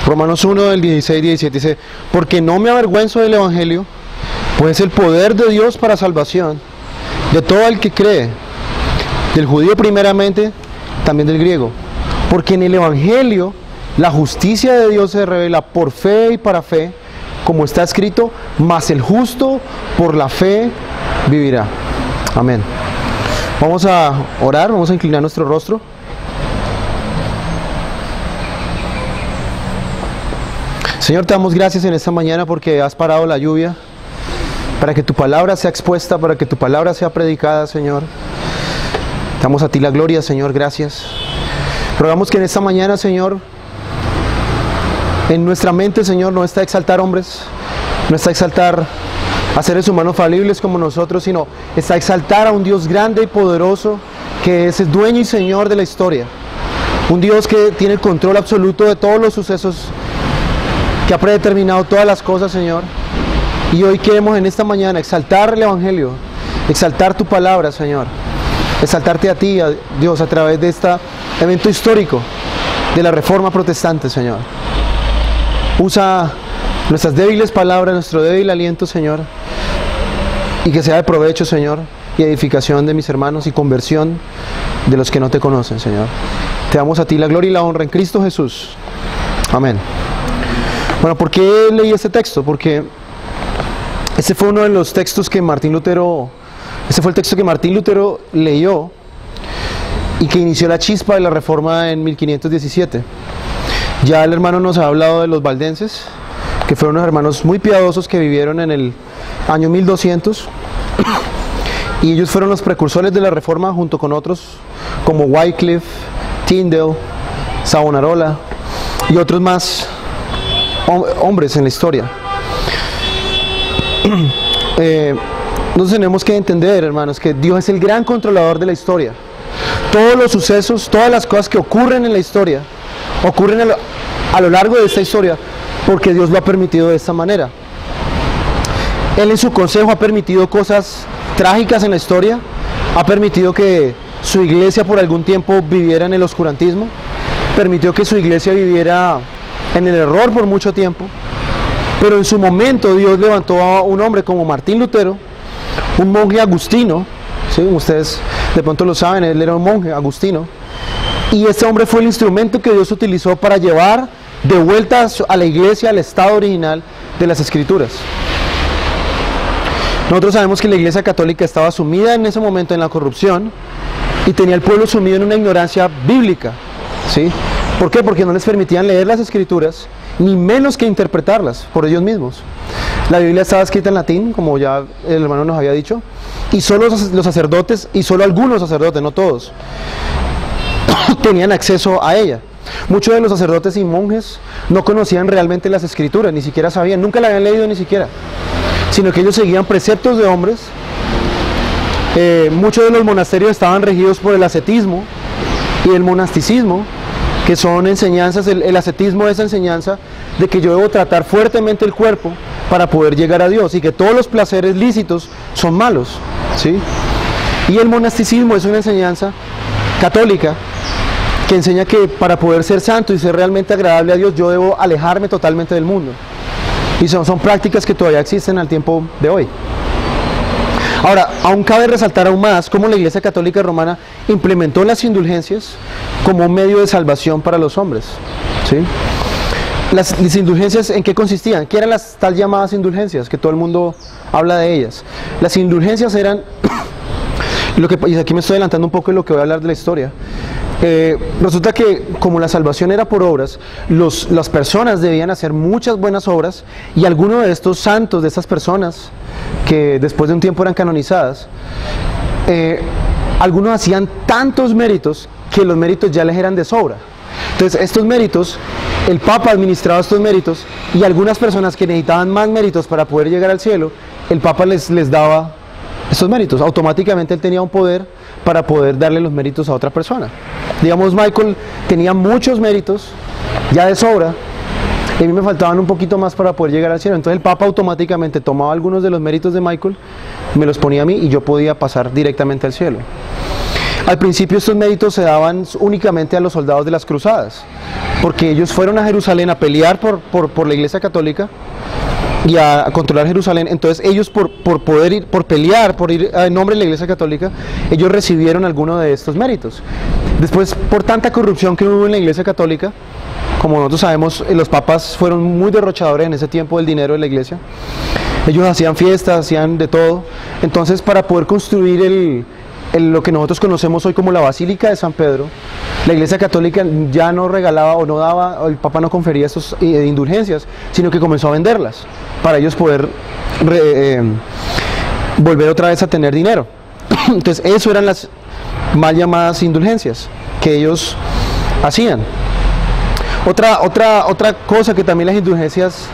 Romanos 1 del 16-17 dice: porque no me avergüenzo del Evangelio, pues es el poder de Dios para salvación de todo el que cree, del judío primeramente, también del griego. Porque en el Evangelio la justicia de Dios se revela por fe y para fe, como está escrito: mas el justo por la fe vivirá. Amén. Vamos a orar, vamos a inclinar nuestro rostro. Señor, te damos gracias en esta mañana porque has parado la lluvia, para que tu palabra sea expuesta, para que tu palabra sea predicada, Señor. Damos a ti la gloria, Señor, gracias. Rogamos que en esta mañana, Señor, en nuestra mente, Señor, no está exaltar hombres, no está exaltar a seres humanos falibles como nosotros, sino está exaltar a un Dios grande y poderoso, que es el dueño y Señor de la historia. Un Dios que tiene el control absoluto de todos los sucesos, que ha predeterminado todas las cosas, Señor. Y hoy queremos en esta mañana exaltar el Evangelio, exaltar tu palabra, Señor. Exaltarte a ti, a Dios, a través de este evento histórico de la Reforma Protestante, Señor. Usa nuestras débiles palabras, nuestro débil aliento, Señor, y que sea de provecho, Señor, y edificación de mis hermanos y conversión de los que no te conocen, Señor. Te damos a ti la gloria y la honra en Cristo Jesús. Amén. Bueno, ¿por qué leí este texto? Porque este fue uno de los textos que Martín Lutero, este fue el texto que Martín Lutero leyó y que inició la chispa de la Reforma en 1517. Ya el hermano nos ha hablado de los valdenses, que fueron unos hermanos muy piadosos que vivieron en el año 1200, y ellos fueron los precursores de la Reforma junto con otros como Wycliffe, Tyndale, Savonarola y otros más hombres en la historia. Nosotros tenemos que entender, hermanos, que Dios es el gran controlador de la historia. Todos los sucesos, todas las cosas que ocurren en la historia, ocurren a lo largo de esta historia, porque Dios lo ha permitido de esta manera. Él en su consejo ha permitido cosas trágicas en la historia, ha permitido que su iglesia por algún tiempo viviera en el oscurantismo, permitió que su iglesia viviera en el error por mucho tiempo, pero en su momento Dios levantó a un hombre como Martín Lutero, un monje agustino, ¿sí? Ustedes de pronto lo saben, él era un monje agustino, y este hombre fue el instrumento que Dios utilizó para llevar de vuelta a la iglesia al estado original de las Escrituras. Nosotros sabemos que la iglesia católica estaba sumida en ese momento en la corrupción y tenía al pueblo sumido en una ignorancia bíblica, ¿sí? ¿Por qué? Porque no les permitían leer las Escrituras, ni menos que interpretarlas por ellos mismos. La Biblia estaba escrita en latín, como ya el hermano nos había dicho, y solo los sacerdotes, y solo algunos sacerdotes, no todos, tenían acceso a ella. Muchos de los sacerdotes y monjes no conocían realmente las Escrituras, ni siquiera sabían, nunca la habían leído ni siquiera, sino que ellos seguían preceptos de hombres. Muchos de los monasterios estaban regidos por el ascetismo y el monasticismo, que son enseñanzas. El ascetismo es enseñanza de que yo debo tratar fuertemente el cuerpo para poder llegar a Dios, y que todos los placeres lícitos son malos, ¿sí? Y el monasticismo es una enseñanza católica que enseña que para poder ser santo y ser realmente agradable a Dios, yo debo alejarme totalmente del mundo. Y son prácticas que todavía existen al tiempo de hoy. Ahora, aún cabe resaltar aún más cómo la Iglesia Católica Romana implementó las indulgencias como un medio de salvación para los hombres, ¿sí? Las indulgencias, ¿en qué consistían? ¿Qué eran las tal llamadas indulgencias? Que todo el mundo habla de ellas. Las indulgencias eran, y aquí me estoy adelantando un poco de lo que voy a hablar de la historia. Resulta que como la salvación era por obras, las personas debían hacer muchas buenas obras, y algunos de estos santos, de estas personas que después de un tiempo eran canonizadas, algunos hacían tantos méritos que los méritos ya les eran de sobra. Entonces estos méritos, el Papa administraba estos méritos, y algunas personas que necesitaban más méritos para poder llegar al cielo, el Papa les daba estos méritos. Automáticamente él tenía un poder para poder darle los méritos a otra persona. Digamos, Michael tenía muchos méritos ya de sobra, y a mí me faltaban un poquito más para poder llegar al cielo. Entonces el Papa automáticamente tomaba algunos de los méritos de Michael, me los ponía a mí, y yo podía pasar directamente al cielo. Al principio estos méritos se daban únicamente a los soldados de las cruzadas, porque ellos fueron a Jerusalén a pelear por la Iglesia Católica y a controlar Jerusalén. Entonces ellos por pelear, por ir en nombre de la Iglesia Católica, ellos recibieron alguno de estos méritos. Después, por tanta corrupción que hubo en la Iglesia Católica, como nosotros sabemos, los papas fueron muy derrochadores en ese tiempo del dinero de la Iglesia. Ellos hacían fiestas, hacían de todo. Entonces, para poder construir lo que nosotros conocemos hoy como la Basílica de San Pedro, la Iglesia Católica ya no regalaba o no daba, o el Papa no confería estas indulgencias, sino que comenzó a venderlas para ellos poder volver otra vez a tener dinero. Entonces, eso eran las mal llamadas indulgencias que ellos hacían. Otra cosa que también las indulgencias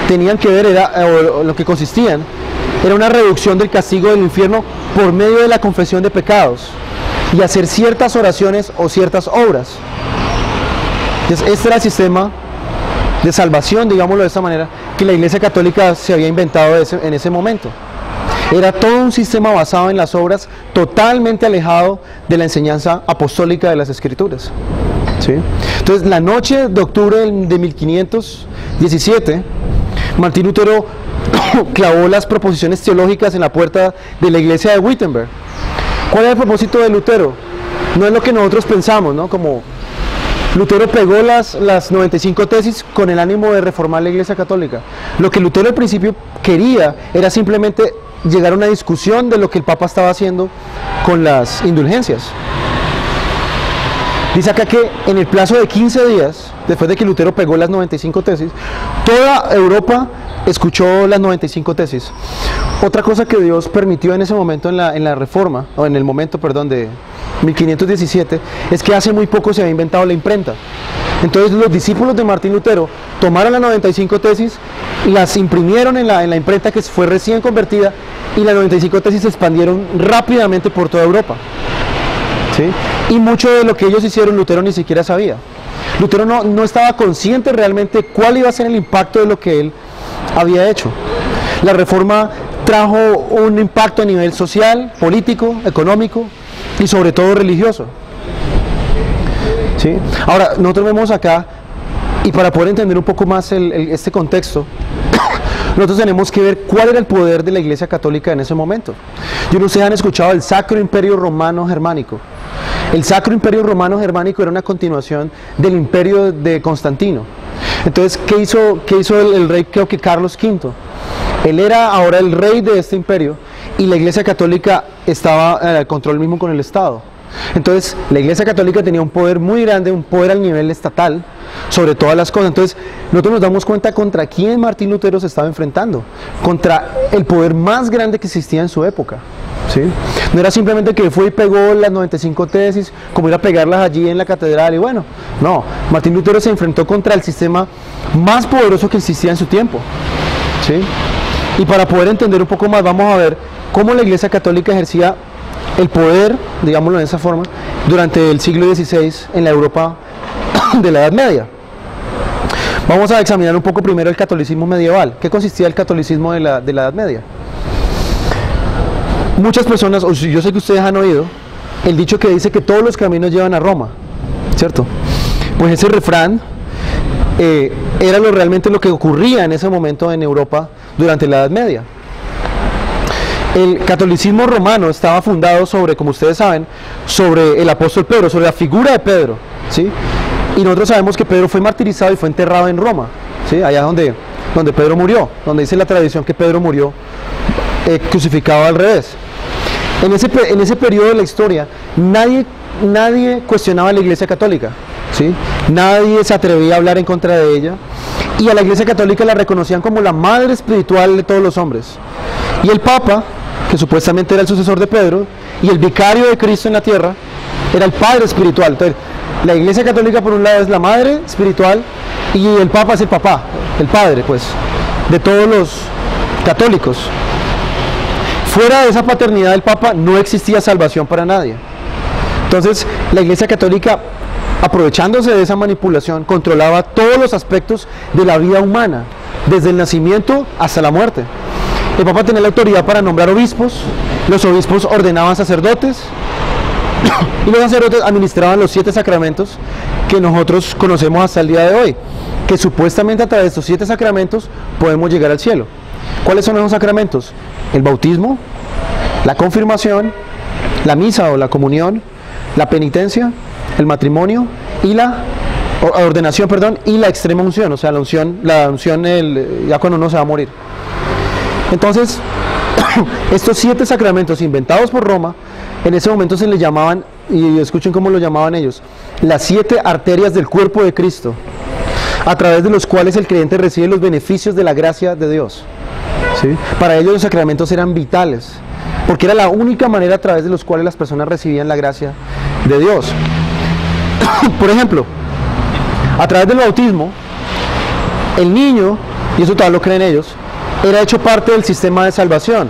tenían que ver, o lo que consistían, era una reducción del castigo del infierno por medio de la confesión de pecados y hacer ciertas oraciones o ciertas obras. Entonces, este era el sistema de salvación, digámoslo de esta manera, que la Iglesia Católica se había inventado en ese momento. Era todo un sistema basado en las obras, totalmente alejado de la enseñanza apostólica de las Escrituras. ¿Sí? Entonces, la noche de octubre de 1517, Martín Lutero clavó las proposiciones teológicas en la puerta de la iglesia de Wittenberg. ¿Cuál es el propósito de Lutero? No es lo que nosotros pensamos, ¿no? Como Lutero pegó las 95 tesis con el ánimo de reformar la Iglesia Católica. Lo que Lutero al principio quería era simplemente llegar a una discusión de lo que el Papa estaba haciendo con las indulgencias. Dice acá que en el plazo de 15 días, después de que Lutero pegó las 95 tesis, toda Europa escuchó las 95 tesis. Otra cosa que Dios permitió en ese momento en la reforma, o en el momento, perdón, de 1517, es que hace muy poco se había inventado la imprenta. Entonces los discípulos de Martín Lutero tomaron las 95 tesis, las imprimieron en la imprenta que fue recién convertida, y las 95 tesis se expandieron rápidamente por toda Europa. ¿Sí? Y mucho de lo que ellos hicieron Lutero ni siquiera sabía. Lutero no estaba consciente realmente cuál iba a ser el impacto de lo que él había hecho. La reforma trajo un impacto a nivel social, político, económico y sobre todo religioso. ¿Sí? Ahora, nosotros vemos acá, y para poder entender un poco más este contexto, nosotros tenemos que ver cuál era el poder de la Iglesia Católica en ese momento. Yo no sé si ustedes han escuchado el Sacro Imperio Romano Germánico. El Sacro Imperio Romano Germánico era una continuación del imperio de Constantino. Entonces, ¿qué hizo el rey, creo que Carlos V? Él era ahora el rey de este imperio y la Iglesia Católica estaba al control mismo con el Estado. Entonces, la Iglesia Católica tenía un poder muy grande, un poder al nivel estatal sobre todas las cosas. Entonces, nosotros nos damos cuenta contra quién Martín Lutero se estaba enfrentando, contra el poder más grande que existía en su época. ¿Sí? No era simplemente que fue y pegó las 95 tesis, como ir a pegarlas allí en la catedral y bueno, no, Martín Lutero se enfrentó contra el sistema más poderoso que existía en su tiempo. ¿Sí? Y para poder entender un poco más, vamos a ver cómo la Iglesia Católica ejercía el poder, digámoslo de esa forma, durante el siglo XVI en la Europa de la Edad Media. Vamos a examinar un poco primero el catolicismo medieval. ¿Qué consistía el catolicismo de la Edad Media? Muchas personas, o yo sé que ustedes han oído el dicho que dice que todos los caminos llevan a Roma, ¿cierto? Pues ese refrán era realmente lo que ocurría en ese momento en Europa durante la Edad Media. El catolicismo romano estaba fundado sobre, como ustedes saben, sobre el apóstol Pedro, sobre la figura de Pedro, ¿sí? Y nosotros sabemos que Pedro fue martirizado y fue enterrado en Roma, ¿sí? Allá donde Pedro murió, donde dice la tradición que Pedro murió crucificado al revés. En ese periodo de la historia, nadie cuestionaba a la Iglesia Católica, ¿sí? Nadie se atrevía a hablar en contra de ella, y a la Iglesia Católica la reconocían como la madre espiritual de todos los hombres. Y el Papa, que supuestamente era el sucesor de Pedro, y el vicario de Cristo en la tierra, era el padre espiritual. Entonces, la Iglesia Católica por un lado es la madre espiritual, y el Papa es el papá, el padre, pues, de todos los católicos. Fuera de esa paternidad del Papa no existía salvación para nadie. Entonces, la Iglesia Católica, aprovechándose de esa manipulación, controlaba todos los aspectos de la vida humana, desde el nacimiento hasta la muerte. El Papa tenía la autoridad para nombrar obispos, los obispos ordenaban sacerdotes, Y los sacerdotes administraban los 7 sacramentos que nosotros conocemos hasta el día de hoy, que supuestamente a través de estos 7 sacramentos podemos llegar al cielo. ¿Cuáles son esos sacramentos? El bautismo, la confirmación, la misa o la comunión, la penitencia, el matrimonio y la ordenación, perdón, y la extrema unción, o sea, la unción ya cuando uno se va a morir. Entonces, estos 7 sacramentos inventados por Roma, en ese momento se les llamaban, y escuchen cómo lo llamaban ellos, las 7 arterias del cuerpo de Cristo, a través de los cuales el creyente recibe los beneficios de la gracia de Dios. ¿Sí? Para ellos los sacramentos eran vitales, porque era la única manera a través de los cuales las personas recibían la gracia de Dios. Por ejemplo, a través del bautismo, el niño, y eso todavía lo creen ellos, era hecho parte del sistema de salvación,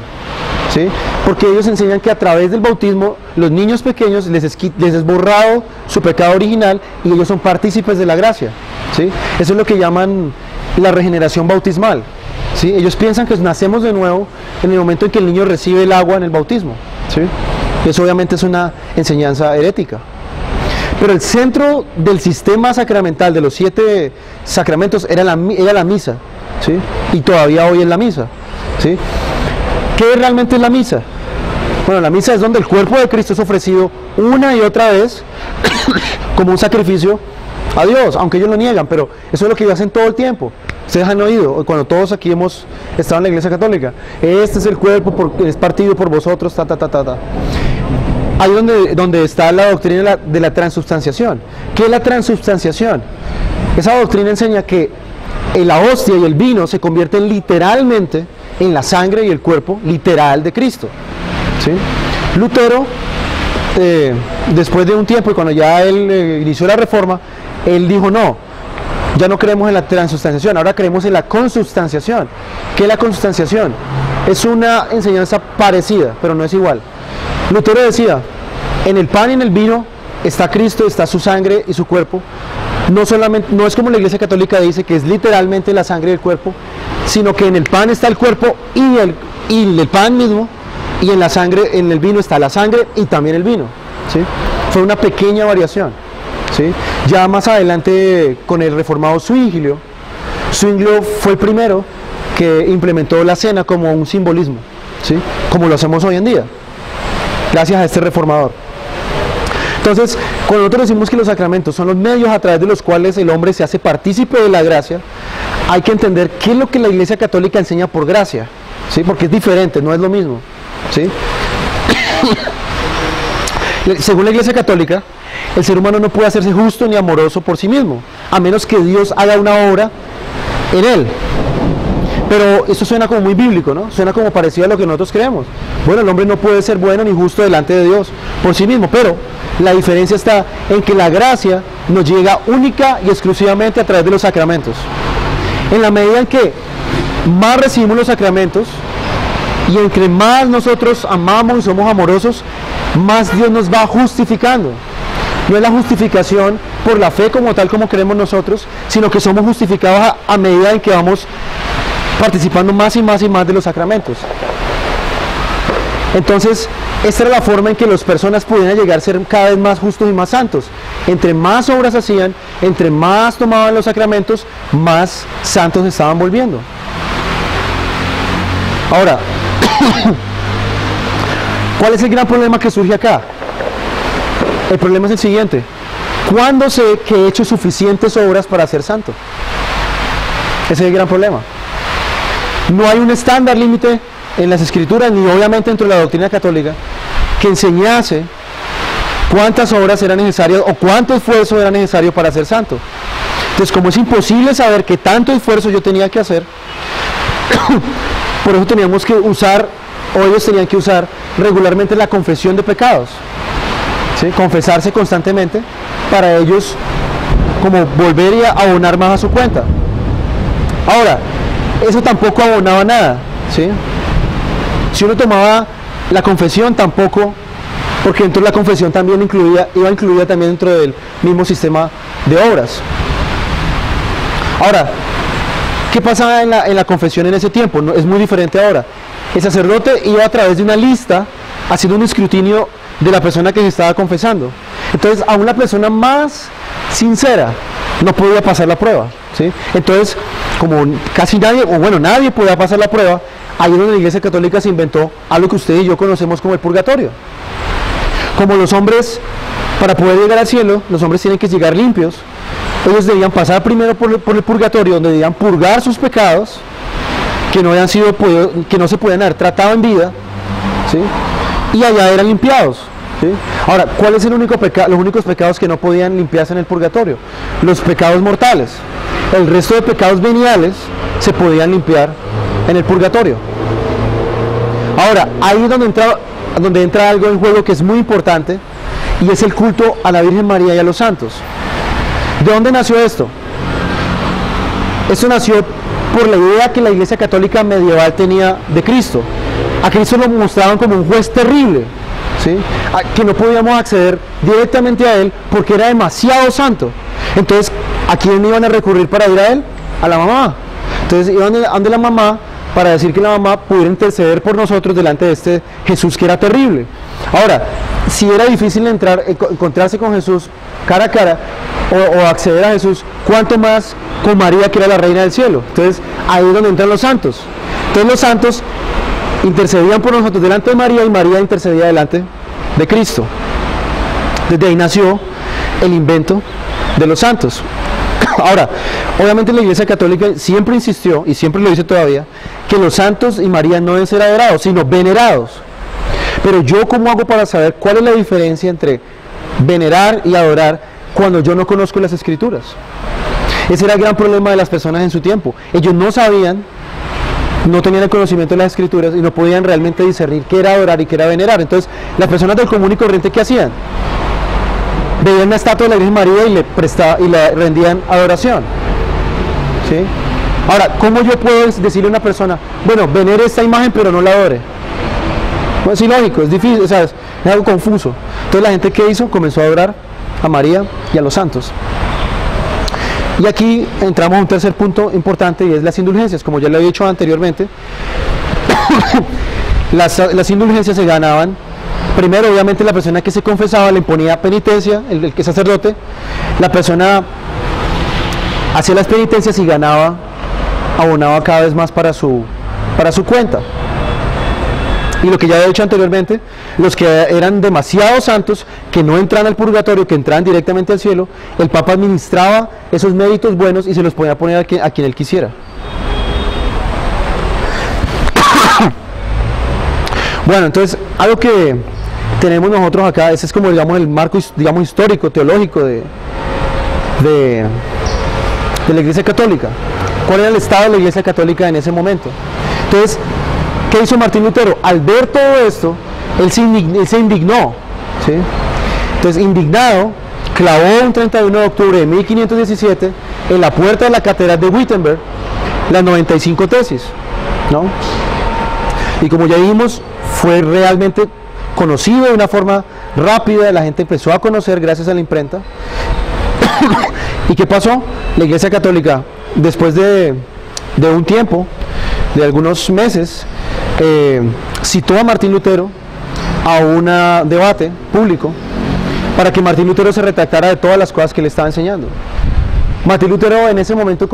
¿sí? Porque ellos enseñan que a través del bautismo los niños pequeños les es borrado su pecado original y ellos son partícipes de la gracia, ¿sí? Eso es lo que llaman la regeneración bautismal, ¿sí? Ellos piensan que nacemos de nuevo en el momento en que el niño recibe el agua en el bautismo, ¿sí? Eso obviamente es una enseñanza herética. Pero el centro del sistema sacramental de los 7 sacramentos era la misa, ¿sí? Y todavía hoy es la misa, ¿sí? ¿Qué realmente es la misa? Bueno, la misa es donde el cuerpo de Cristo es ofrecido una y otra vez como un sacrificio a Dios, aunque ellos lo niegan, pero eso es lo que ellos hacen todo el tiempo. Ustedes han oído, cuando todos aquí hemos estado en la Iglesia Católica, este es el cuerpo, es partido por vosotros, Ahí donde está la doctrina de la transubstanciación. ¿Qué es la transubstanciación? Esa doctrina enseña que la hostia y el vino se convierten literalmente en la sangre y el cuerpo literal de Cristo, ¿sí? Lutero, después de un tiempo y cuando ya él inició la reforma, él dijo no, ya no creemos en la transubstanciación, ahora creemos en la consubstanciación. ¿Qué es la consubstanciación? Es una enseñanza parecida, pero no es igual. Lutero decía, en el pan y en el vino está Cristo, está su sangre y su cuerpo. No es como la Iglesia Católica dice que es literalmente la sangre y el cuerpo, sino que en el pan está el cuerpo y el pan mismo, y en la sangre, en el vino está la sangre y también el vino, ¿sí? Fue una pequeña variación, ¿sí? Ya más adelante con el reformado Zwinglio fue el primero que implementó la cena como un simbolismo, ¿sí? Como lo hacemos hoy en día, gracias a este reformador. Entonces, cuando nosotros decimos que los sacramentos son los medios a través de los cuales el hombre se hace partícipe de la gracia, hay que entender qué es lo que la Iglesia Católica enseña por gracia, ¿sí? Porque es diferente, no es lo mismo, ¿sí? Según la Iglesia Católica, el ser humano no puede hacerse justo ni amoroso por sí mismo, a menos que Dios haga una obra en él. Pero eso suena como muy bíblico, ¿no? Suena como parecido a lo que nosotros creemos. Bueno, el hombre no puede ser bueno ni justo delante de Dios por sí mismo, pero la diferencia está en que la gracia nos llega única y exclusivamente a través de los sacramentos. En la medida en que más recibimos los sacramentos y entre más nosotros amamos y somos amorosos, más Dios nos va justificando. No es la justificación por la fe como tal como creemos nosotros, sino que somos justificados a medida en que vamos participando más y más y más de los sacramentos. Entonces, esta era la forma en que las personas pudieran llegar a ser cada vez más justos y más santos. Entre más obras hacían, entre más tomaban los sacramentos, más santos se estaban volviendo. Ahora, ¿cuál es el gran problema que surge acá? El problema es el siguiente: ¿cuándo sé que he hecho suficientes obras para ser santo? Ese es el gran problema. No hay un estándar límite en las escrituras, ni obviamente dentro de la doctrina católica, que enseñase cuántas obras eran necesarias o cuánto esfuerzo era necesario para ser santo. Entonces, como es imposible saber qué tanto esfuerzo yo tenía que hacer, por eso teníamos que usar, o ellos tenían que usar regularmente la confesión de pecados, ¿sí? Confesarse constantemente para ellos como volver y abonar más a su cuenta. Ahora, eso tampoco abonaba nada, ¿sí? Si uno tomaba la confesión, tampoco, porque dentro de la confesión también iba incluida también dentro del mismo sistema de obras. Ahora, ¿qué pasaba en la confesión en ese tiempo? No, es muy diferente ahora. El sacerdote iba a través de una lista haciendo un escrutinio de la persona que se estaba confesando. Entonces, aún la persona más sincera no podía pasar la prueba, ¿sí? Entonces, como casi nadie, o bueno, nadie podía pasar la prueba, ahí es donde la Iglesia Católica se inventó algo que usted y yo conocemos como el purgatorio. Como los hombres, para poder llegar al cielo, los hombres tienen que llegar limpios, ellos debían pasar primero por el purgatorio, donde debían purgar sus pecados, que no se podían haber tratado en vida, ¿sí? Y allá eran limpiados, ¿sí? Ahora, ¿cuál es los únicos pecados que no podían limpiarse en el purgatorio? Los pecados mortales. El resto de pecados veniales se podían limpiar en el purgatorio. Ahora, ahí es donde entra algo en juego que es muy importante, y es el culto a la Virgen María y a los santos. ¿De dónde nació esto? Esto nació por la idea que la Iglesia Católica medieval tenía de Cristo. A Cristo lo mostraban como un juez terrible, ¿sí? Que no podíamos acceder directamente a Él porque era demasiado santo. Entonces, ¿a quién iban a recurrir para ir a Él? A la mamá. Entonces iban a la mamá para decir que la mamá pudiera interceder por nosotros delante de este Jesús que era terrible. Ahora, si era difícil encontrarse con Jesús cara a cara o acceder a Jesús, ¿cuánto más con María, que era la reina del cielo? Entonces, ahí es donde entran los santos. Entonces, los santos intercedían por nosotros delante de María, y María intercedía delante de Cristo. Desde ahí nació el invento de los santos. Ahora, obviamente la Iglesia Católica siempre insistió, y siempre lo dice todavía, que los santos y María no deben ser adorados, sino venerados. Pero yo, ¿cómo hago para saber cuál es la diferencia entre venerar y adorar cuando yo no conozco las Escrituras? Ese era el gran problema de las personas en su tiempo. Ellos no sabían, no tenían el conocimiento de las Escrituras y no podían realmente discernir qué era adorar y qué era venerar. Entonces, las personas del común y corriente, ¿qué hacían? Veían una estatua de la Virgen María y le rendían adoración, ¿sí? Ahora, ¿cómo yo puedo decirle a una persona, bueno, venere esta imagen pero no la adore? No es ilógico, es difícil, o sea, es algo confuso. Entonces, la gente, ¿qué hizo? Comenzó a adorar a María y a los santos. Y aquí entramos a un tercer punto importante, y es las indulgencias. Como ya le había dicho anteriormente, las indulgencias se ganaban. Primero, obviamente, la persona que se confesaba le imponía penitencia, el sacerdote. La persona hacía las penitencias y abonaba cada vez más para su cuenta. Y lo que ya había dicho anteriormente, los que eran demasiado santos, que no entraban al purgatorio, que entraban directamente al cielo, el Papa administraba esos méritos buenos y se los podía poner a quien él quisiera. Bueno, entonces, algo que tenemos nosotros acá, ese es como, digamos, el marco, digamos, histórico, teológico de la Iglesia Católica. ¿Cuál era el estado de la Iglesia Católica en ese momento? Entonces, ¿qué hizo Martín Lutero? Al ver todo esto, él se indignó, ¿sí? Entonces, indignado, clavó un 31 de octubre de 1517 en la puerta de la catedral de Wittenberg las 95 tesis, ¿no? Y como ya dijimos, fue realmente conocido de una forma rápida, la gente empezó a conocer gracias a la imprenta. ¿Y qué pasó? La Iglesia Católica, después de un tiempo, de algunos meses, citó a Martín Lutero a un debate público para que Martín Lutero se retractara de todas las cosas que le estaba enseñando. Martín Lutero en ese momento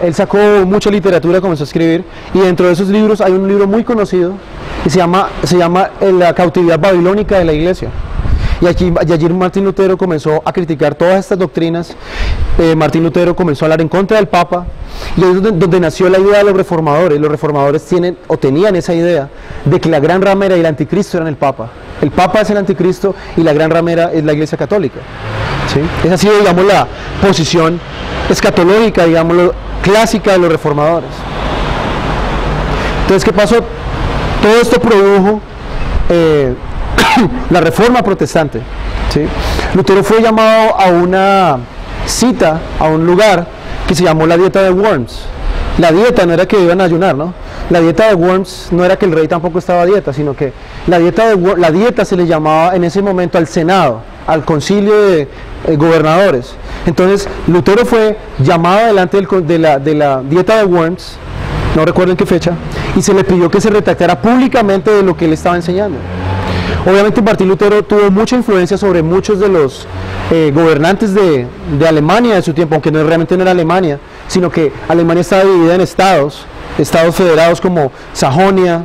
él sacó mucha literatura, comenzó a escribir, y dentro de esos libros hay un libro muy conocido que se llama La cautividad babilónica de la Iglesia. Y allí Martín Lutero comenzó a criticar todas estas doctrinas. Martín Lutero comenzó a hablar en contra del Papa, y ahí es donde nació la idea de los reformadores. Los reformadores tenían esa idea de que la gran ramera y el anticristo eran el Papa. El Papa es el anticristo y la gran ramera es la Iglesia Católica, ¿sí? Esa ha sido, digamos, la posición escatológica, digamos, clásica de los reformadores. Entonces, ¿qué pasó? Todo esto produjo la Reforma Protestante, ¿sí? Lutero fue llamado a una cita, a un lugar que se llamó la dieta de Worms. La dieta no era que iban a ayunar, ¿no? La dieta de Worms no era que el rey tampoco estaba a dieta, sino que la dieta se le llamaba en ese momento al Senado, al concilio de gobernadores. Entonces, Lutero fue llamado delante de la dieta de Worms, no recuerdo en qué fecha, y se le pidió que se retractara públicamente de lo que él estaba enseñando. Obviamente Martín Lutero tuvo mucha influencia sobre muchos de los gobernantes de Alemania de su tiempo, aunque realmente no era Alemania, sino que Alemania estaba dividida en estados federados como Sajonia,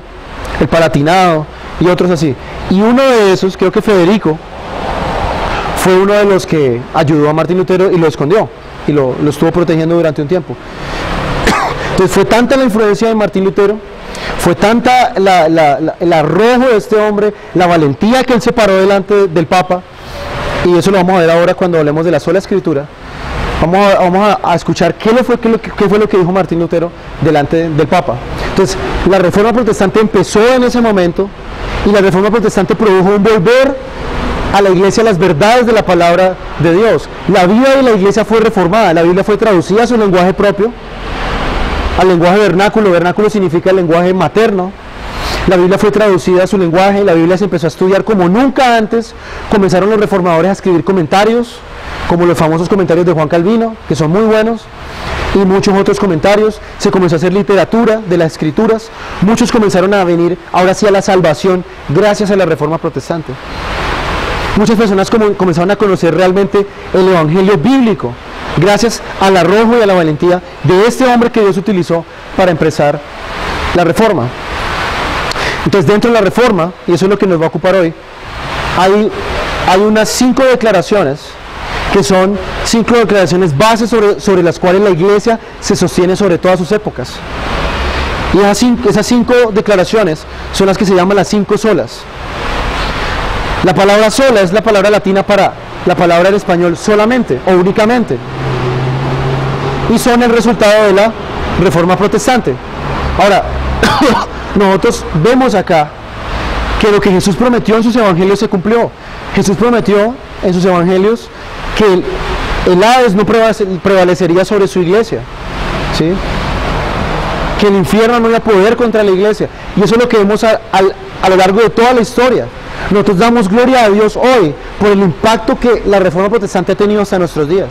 el Palatinado y otros así. Y uno de esos, creo que Federico, fue uno de los que ayudó a Martín Lutero y lo escondió y lo estuvo protegiendo durante un tiempo. Entonces fue tanta la influencia de Martín Lutero, fue tanta el arrojo de este hombre, la valentía que él se paró delante del Papa, y eso lo vamos a ver ahora cuando hablemos de la sola escritura. Vamos a escuchar qué fue lo que dijo Martín Lutero delante del Papa. Entonces, la Reforma Protestante empezó en ese momento, y la Reforma Protestante produjo un volver a la Iglesia las verdades de la palabra de Dios. La vida de la Iglesia fue reformada, la Biblia fue traducida a su lenguaje propio, al lenguaje vernáculo. Vernáculo significa el lenguaje materno. La Biblia fue traducida a su lenguaje, la Biblia se empezó a estudiar como nunca antes. Comenzaron los reformadores a escribir comentarios, como los famosos comentarios de Juan Calvino, que son muy buenos, y muchos otros comentarios. Se comenzó a hacer literatura de las escrituras. Muchos comenzaron a venir ahora sí a la salvación gracias a la Reforma Protestante. Muchas personas comenzaron a conocer realmente el Evangelio bíblico gracias al arrojo y a la valentía de este hombre que Dios utilizó para empezar la Reforma. Entonces, dentro de la Reforma, y eso es lo que nos va a ocupar hoy, hay unas 5 declaraciones que son 5 declaraciones bases sobre las cuales la Iglesia se sostiene sobre todas sus épocas. Y esas 5 declaraciones son las que se llaman las 5 solas. La palabra sola es la palabra latina para la palabra en español solamente o únicamente, y son el resultado de la Reforma Protestante. Ahora, nosotros vemos acá que lo que Jesús prometió en sus evangelios se cumplió. Jesús prometió en sus evangelios que el Hades no prevalecería sobre su iglesia, ¿sí? Que el infierno no iba a poder contra la iglesia, y eso es lo que vemos a lo largo de toda la historia. Nosotros damos gloria a Dios hoy por el impacto que la Reforma Protestante ha tenido hasta nuestros días.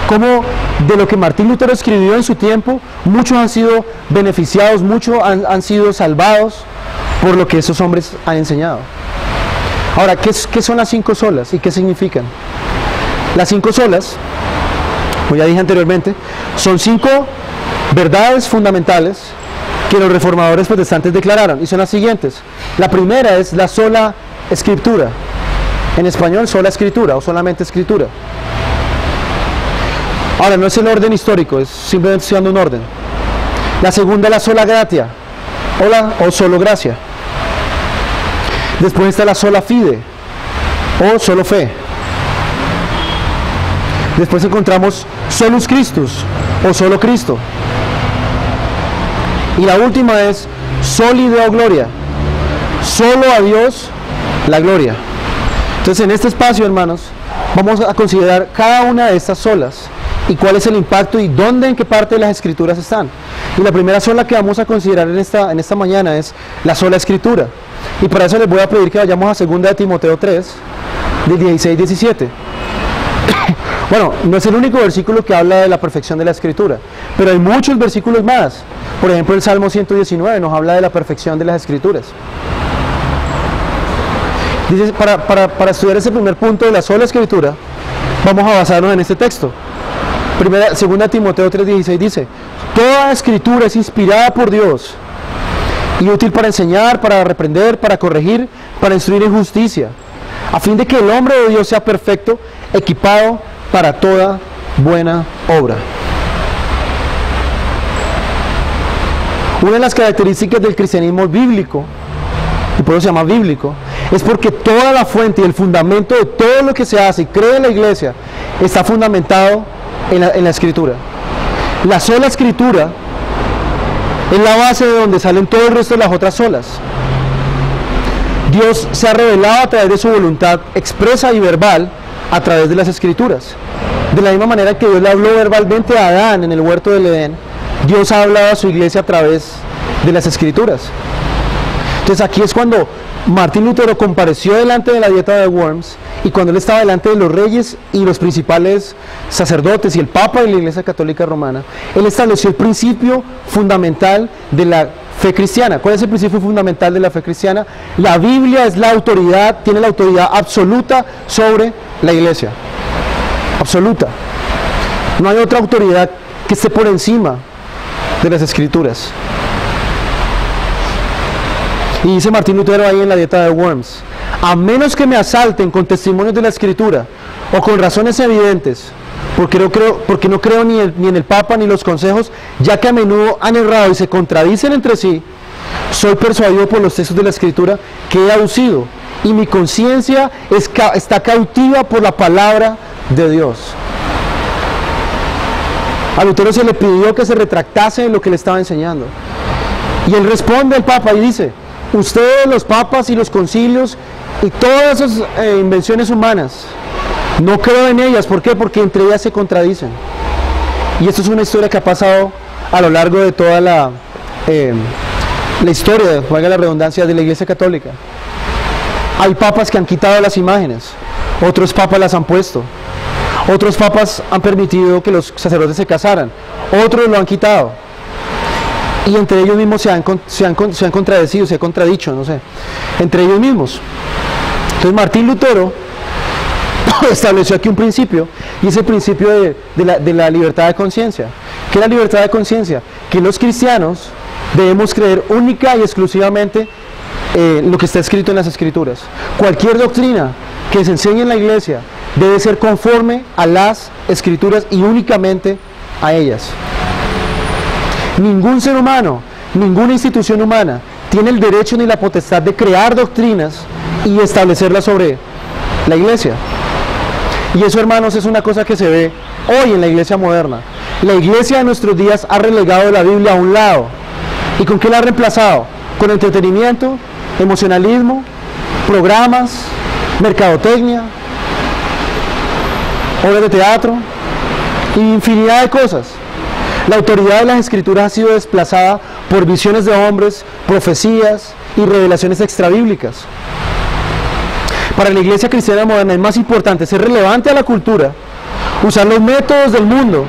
Como de lo que Martín Lutero escribió en su tiempo, muchos han sido beneficiados, muchos han sido salvados por lo que esos hombres han enseñado. Ahora, ¿qué son las 5 solas y qué significan? Las 5 solas, como ya dije anteriormente, son 5 verdades fundamentales que los reformadores protestantes declararon, y son las siguientes. La primera es la sola escritura. En español, sola escritura o solamente escritura. Ahora, no es el orden histórico, es simplemente estoy dando un orden. La segunda, la sola gratia, o solo gracia. Después está la sola fide, o solo fe. Después encontramos solus Christus, o solo Cristo. Y la última es soli Deo gloria, solo a Dios la gloria. Entonces, en este espacio, hermanos, vamos a considerar cada una de estas solas y cuál es el impacto y dónde, en qué parte de las escrituras están. Y la primera sola que vamos a considerar en esta mañana es la sola escritura. Y para eso les voy a pedir que vayamos a 2 de Timoteo 3, del 16-17. Bueno, no es el único versículo que habla de la perfección de la escritura, pero hay muchos versículos más. Por ejemplo, el Salmo 119 nos habla de la perfección de las escrituras. Dice, para estudiar ese primer punto de la sola escritura, vamos a basarnos en este texto. 2 Timoteo 3:16 dice: toda escritura es inspirada por Dios y útil para enseñar, para reprender, para corregir, para instruir en justicia, a fin de que el hombre de Dios sea perfecto, equipado para toda buena obra. Una de las características del cristianismo bíblico, y por eso se llama bíblico, es porque toda la fuente y el fundamento de todo lo que se hace y cree en la iglesia está fundamentado en la escritura. La sola escritura es la base de donde salen todo el resto de las otras solas. Dios se ha revelado a través de su voluntad expresa y verbal a través de las escrituras. De la misma manera que Dios le habló verbalmente a Adán en el huerto del Edén, Dios ha hablado a su iglesia a través de las escrituras. Entonces aquí es cuando Martín Lutero compareció delante de la dieta de Worms, y cuando él estaba delante de los reyes y los principales sacerdotes y el Papa de la Iglesia Católica Romana, él estableció el principio fundamental de la fe cristiana. ¿Cuál es el principio fundamental de la fe cristiana? La Biblia es la autoridad, tiene la autoridad absoluta sobre la iglesia. Absoluta. No hay otra autoridad que esté por encima de las Escrituras. Y dice Martín Lutero ahí en la Dieta de Worms: a menos que me asalten con testimonios de la Escritura o con razones evidentes, porque no creo ni en el Papa ni los consejos, ya que a menudo han errado y se contradicen entre sí, soy persuadido por los textos de la Escritura que he aducido, y mi conciencia está cautiva por la palabra de Dios. A Lutero se le pidió que se retractase de lo que le estaba enseñando, y él responde al Papa y dice: ustedes, los papas y los concilios y todas esas invenciones humanas, no creo en ellas. ¿Por qué? Porque entre ellas se contradicen. Y esto es una historia que ha pasado a lo largo de toda la historia, valga la redundancia, de la Iglesia Católica. Hay papas que han quitado las imágenes, otros papas las han puesto, otros papas han permitido que los sacerdotes se casaran, otros lo han quitado. Y entre ellos mismos se han contradecido, se han contradicho, no sé, entre ellos mismos. Entonces Martín Lutero estableció aquí un principio, y es el principio de la libertad de conciencia. ¿Qué es la libertad de conciencia? Que los cristianos debemos creer única y exclusivamente lo que está escrito en las Escrituras. Cualquier doctrina que se enseñe en la iglesia debe ser conforme a las Escrituras y únicamente a ellas. Ningún ser humano, ninguna institución humana tiene el derecho ni la potestad de crear doctrinas y establecerlas sobre la iglesia. Y eso, hermanos, es una cosa que se ve hoy en la iglesia moderna. La iglesia de nuestros días ha relegado la Biblia a un lado. ¿Y con qué la ha reemplazado? Con entretenimiento, emocionalismo, programas, mercadotecnia, obras de teatro y infinidad de cosas. La autoridad de las Escrituras ha sido desplazada por visiones de hombres, profecías y revelaciones extrabíblicas. Para la iglesia cristiana moderna es más importante ser relevante a la cultura, usar los métodos del mundo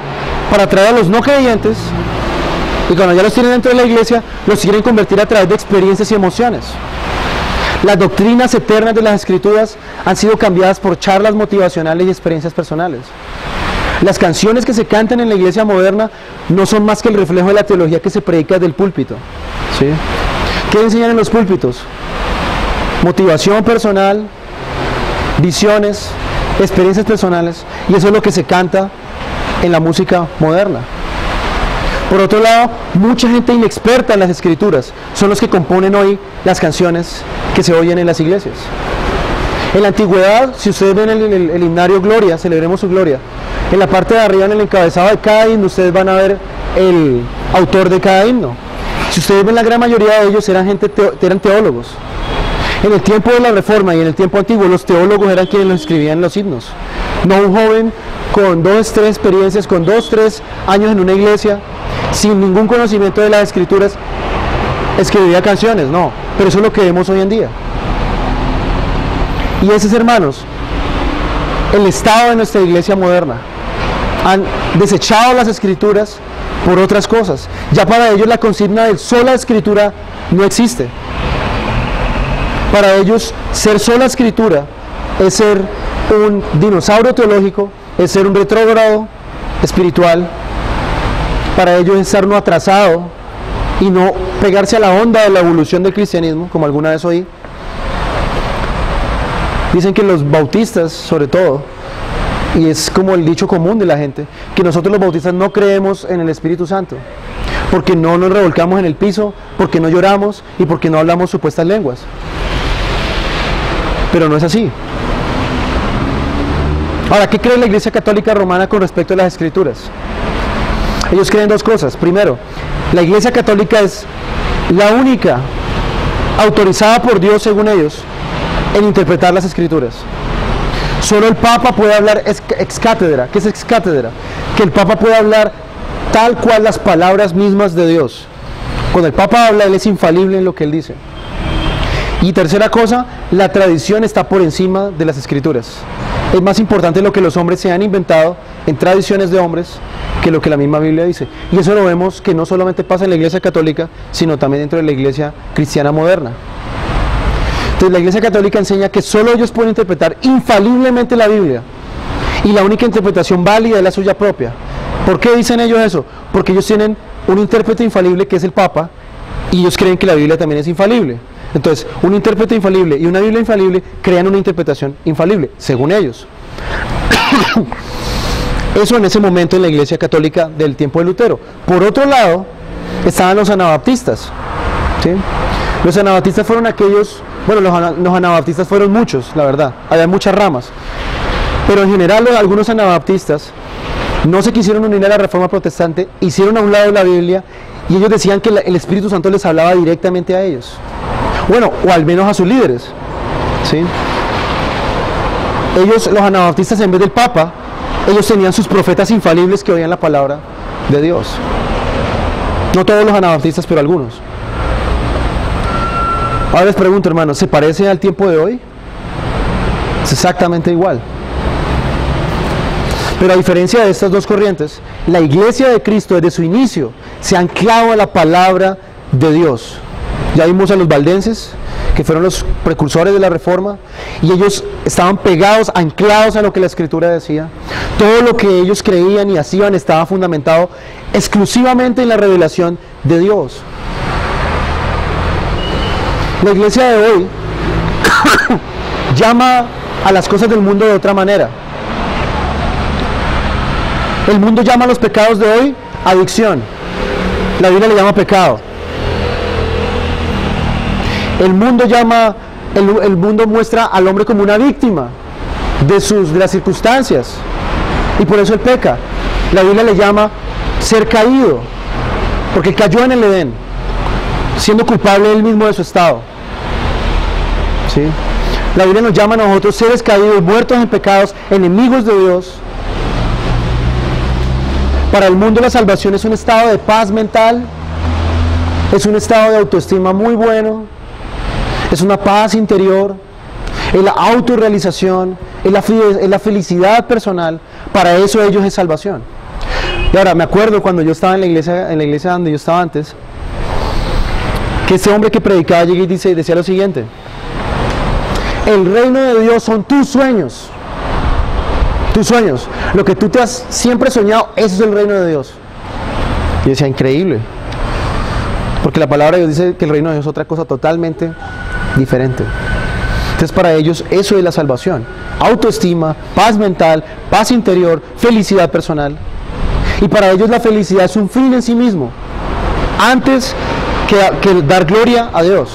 para atraer a los no creyentes, y cuando ya los tienen dentro de la iglesia, los quieren convertir a través de experiencias y emociones. Las doctrinas eternas de las Escrituras han sido cambiadas por charlas motivacionales y experiencias personales. Las canciones que se cantan en la iglesia moderna no son más que el reflejo de la teología que se predica desde el púlpito. ¿Sí? ¿Qué enseñan en los púlpitos? Motivación personal, visiones, experiencias personales, y eso es lo que se canta en la música moderna. Por otro lado, mucha gente inexperta en las Escrituras son los que componen hoy las canciones que se oyen en las iglesias. En la antigüedad, si ustedes ven el himnario Gloria, celebremos su gloria, en la parte de arriba, en el encabezado de cada himno, ustedes van a ver el autor de cada himno. Si ustedes ven, la gran mayoría de ellos eran teólogos. En el tiempo de la Reforma y en el tiempo antiguo, los teólogos eran quienes los escribían los himnos. No un joven con 2, 3 experiencias, con 2, 3 años en una iglesia, sin ningún conocimiento de las Escrituras, escribía canciones, no. Pero eso es lo que vemos hoy en día. Y ese es, hermanos, el estado de nuestra iglesia moderna. Han desechado las Escrituras por otras cosas. Ya para ellos la consigna de sola Escritura no existe. Para ellos ser sola Escritura es ser un dinosaurio teológico, es ser un retrógrado espiritual. Para ellos es estar no atrasado y no pegarse a la onda de la evolución del cristianismo, como alguna vez oí. Dicen que los bautistas, sobre todo, y es como el dicho común de la gente, que nosotros los bautistas no creemos en el Espíritu Santo, porque no nos revolcamos en el piso, porque no lloramos y porque no hablamos supuestas lenguas. Pero no es así. Ahora, ¿qué cree la Iglesia Católica Romana con respecto a las Escrituras? Ellos creen dos cosas. Primero, la Iglesia Católica es la única autorizada por Dios, según ellos, en interpretar las Escrituras. Solo el Papa puede hablar ex cátedra. ¿Qué es ex cátedra? Que el Papa puede hablar tal cual las palabras mismas de Dios. Cuando el Papa habla, él es infalible en lo que él dice. Y tercera cosa, la tradición está por encima de las Escrituras. Es más importante lo que los hombres se han inventado en tradiciones de hombres que lo que la misma Biblia dice. Y eso lo vemos que no solamente pasa en la iglesia católica, sino también dentro de la iglesia cristiana moderna. Entonces la iglesia católica enseña que solo ellos pueden interpretar infaliblemente la Biblia, y la única interpretación válida es la suya propia. ¿Por qué dicen ellos eso? Porque ellos tienen un intérprete infalible que es el Papa, y ellos creen que la Biblia también es infalible. Entonces, un intérprete infalible y una Biblia infalible crean una interpretación infalible, según ellos. Eso en ese momento en la iglesia católica del tiempo de Lutero. Por otro lado, estaban los anabaptistas, ¿sí? Los anabaptistas fueron aquellos, bueno, los anabaptistas fueron muchos, la verdad, había muchas ramas. Pero en general algunos anabaptistas no se quisieron unir a la Reforma Protestante, hicieron a un lado la Biblia, y ellos decían que el Espíritu Santo les hablaba directamente a ellos. Bueno, o al menos a sus líderes, ¿sí? Ellos, los anabaptistas, en vez del Papa, ellos tenían sus profetas infalibles que oían la palabra de Dios. No todos los anabaptistas, pero algunos. Ahora les pregunto, hermanos, ¿se parece al tiempo de hoy? Es exactamente igual. Pero a diferencia de estas dos corrientes, la iglesia de Cristo desde su inicio se ha anclado a la palabra de Dios. Ya vimos a los valdenses, que fueron los precursores de la Reforma, y ellos estaban pegados, anclados a lo que la Escritura decía. Todo lo que ellos creían y hacían estaba fundamentado exclusivamente en la revelación de Dios. La iglesia de hoy llama a las cosas del mundo de otra manera. El mundo llama a los pecados de hoy adicción. La Biblia le llama pecado. El mundo muestra al hombre como una víctima de las circunstancias, y por eso él peca. La Biblia le llama ser caído, porque cayó en el Edén, siendo culpable él mismo de su estado, ¿sí? La Biblia nos llama a nosotros seres caídos, muertos en pecados, enemigos de Dios. Para el mundo la salvación es un estado de paz mental, es un estado de autoestima muy bueno, es una paz interior, es la autorrealización, es la felicidad personal. Para eso ellos es salvación. Y ahora me acuerdo cuando yo estaba en la iglesia donde yo estaba antes, que ese hombre que predicaba llega y decía lo siguiente: el reino de Dios son tus sueños. Tus sueños, lo que tú te has siempre soñado, eso es el reino de Dios. Y decía, increíble, porque la palabra de Dios dice que el reino de Dios es otra cosa totalmente diferente. Entonces para ellos eso es la salvación: autoestima, paz mental, paz interior, felicidad personal. Y para ellos la felicidad es un fin en sí mismo, antes que dar gloria a Dios.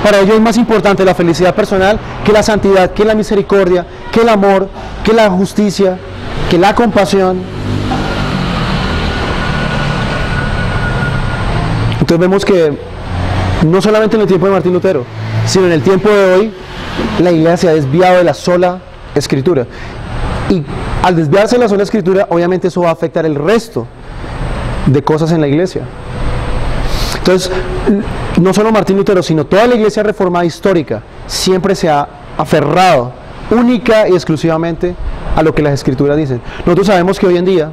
Para ellos es más importante la felicidad personal que la santidad, que la misericordia, que el amor, que la justicia, que la compasión. Entonces vemos que no solamente en el tiempo de Martín Lutero, sino en el tiempo de hoy, la iglesia se ha desviado de la sola Escritura. Y al desviarse de la sola Escritura, obviamente eso va a afectar el resto de cosas en la iglesia. Entonces, no solo Martín Lutero, sino toda la iglesia reformada histórica siempre se ha aferrado única y exclusivamente a lo que las Escrituras dicen. Nosotros sabemos que hoy en día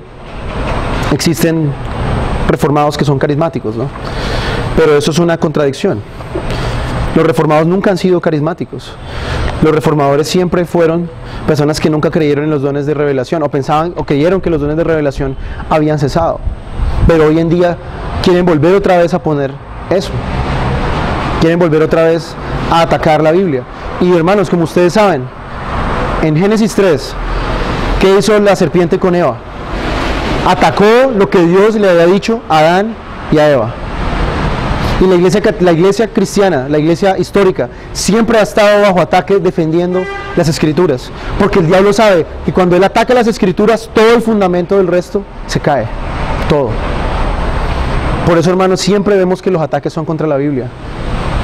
existen reformados que son carismáticos, ¿no? Pero eso es una contradicción. Los reformados nunca han sido carismáticos. Los reformadores siempre fueron personas que nunca creyeron en los dones de revelación, o pensaban o creyeron que los dones de revelación habían cesado. Pero hoy en día quieren volver otra vez a poner eso. Quieren volver otra vez a atacar la Biblia. Y hermanos, como ustedes saben, en Génesis 3, ¿qué hizo la serpiente con Eva? Atacó lo que Dios le había dicho a Adán y a Eva. Y la iglesia cristiana, la iglesia histórica, siempre ha estado bajo ataque defendiendo las Escrituras. Porque el diablo sabe que cuando él ataca las Escrituras, todo el fundamento del resto se cae. Todo. Por eso, hermanos, siempre vemos que los ataques son contra la Biblia.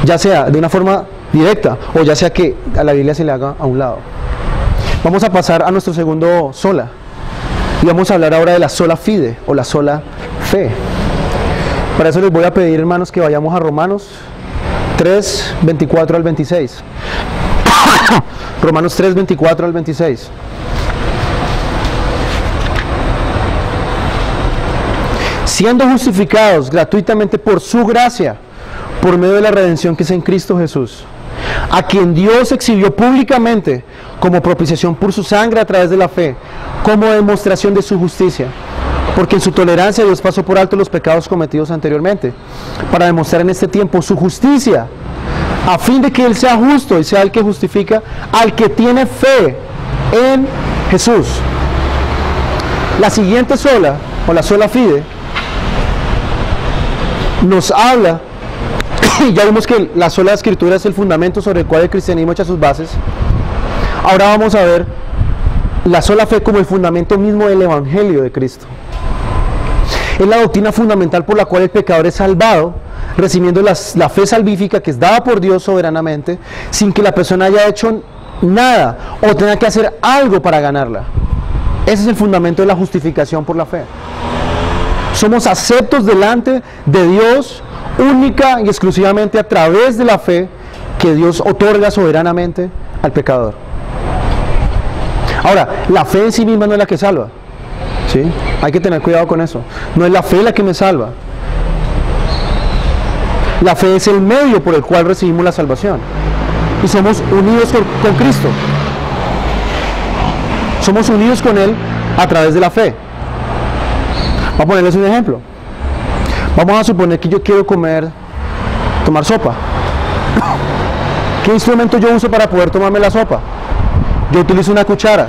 Ya sea de una forma directa, o ya sea que a la Biblia se le haga a un lado. Vamos a pasar a nuestro segundo sola. Y vamos a hablar ahora de la sola fide, o la sola fe. Para eso les voy a pedir, hermanos, que vayamos a Romanos 3, 24 al 26. Romanos 3, 24 al 26. Siendo justificados gratuitamente por su gracia, por medio de la redención que es en Cristo Jesús, a quien Dios exhibió públicamente como propiciación por su sangre a través de la fe, como demostración de su justicia, porque en su tolerancia Dios pasó por alto los pecados cometidos anteriormente, para demostrar en este tiempo su justicia, a fin de que Él sea justo y sea el que justifica al que tiene fe en Jesús. La siguiente sola, o la sola fide, nos habla, y ya vimos que la sola escritura es el fundamento sobre el cual el cristianismo echa sus bases. Ahora vamos a ver la sola fe como el fundamento mismo del Evangelio de Cristo. Es la doctrina fundamental por la cual el pecador es salvado, recibiendo la fe salvífica que es dada por Dios soberanamente, sin que la persona haya hecho nada o tenga que hacer algo para ganarla. Ese es el fundamento de la justificación por la fe. Somos aceptos delante de Dios única y exclusivamente a través de la fe que Dios otorga soberanamente al pecador. Ahora, la fe en sí misma no es la que salva, ¿sí? Hay que tener cuidado con eso. No es la fe la que me salva. La fe es el medio por el cual recibimos la salvación. Y somos unidos con Cristo. Somos unidos con Él a través de la fe. Vamos a ponerles un ejemplo. Vamos a suponer que yo quiero tomar sopa. ¿Qué instrumento yo uso para poder tomarme la sopa? Yo utilizo una cuchara.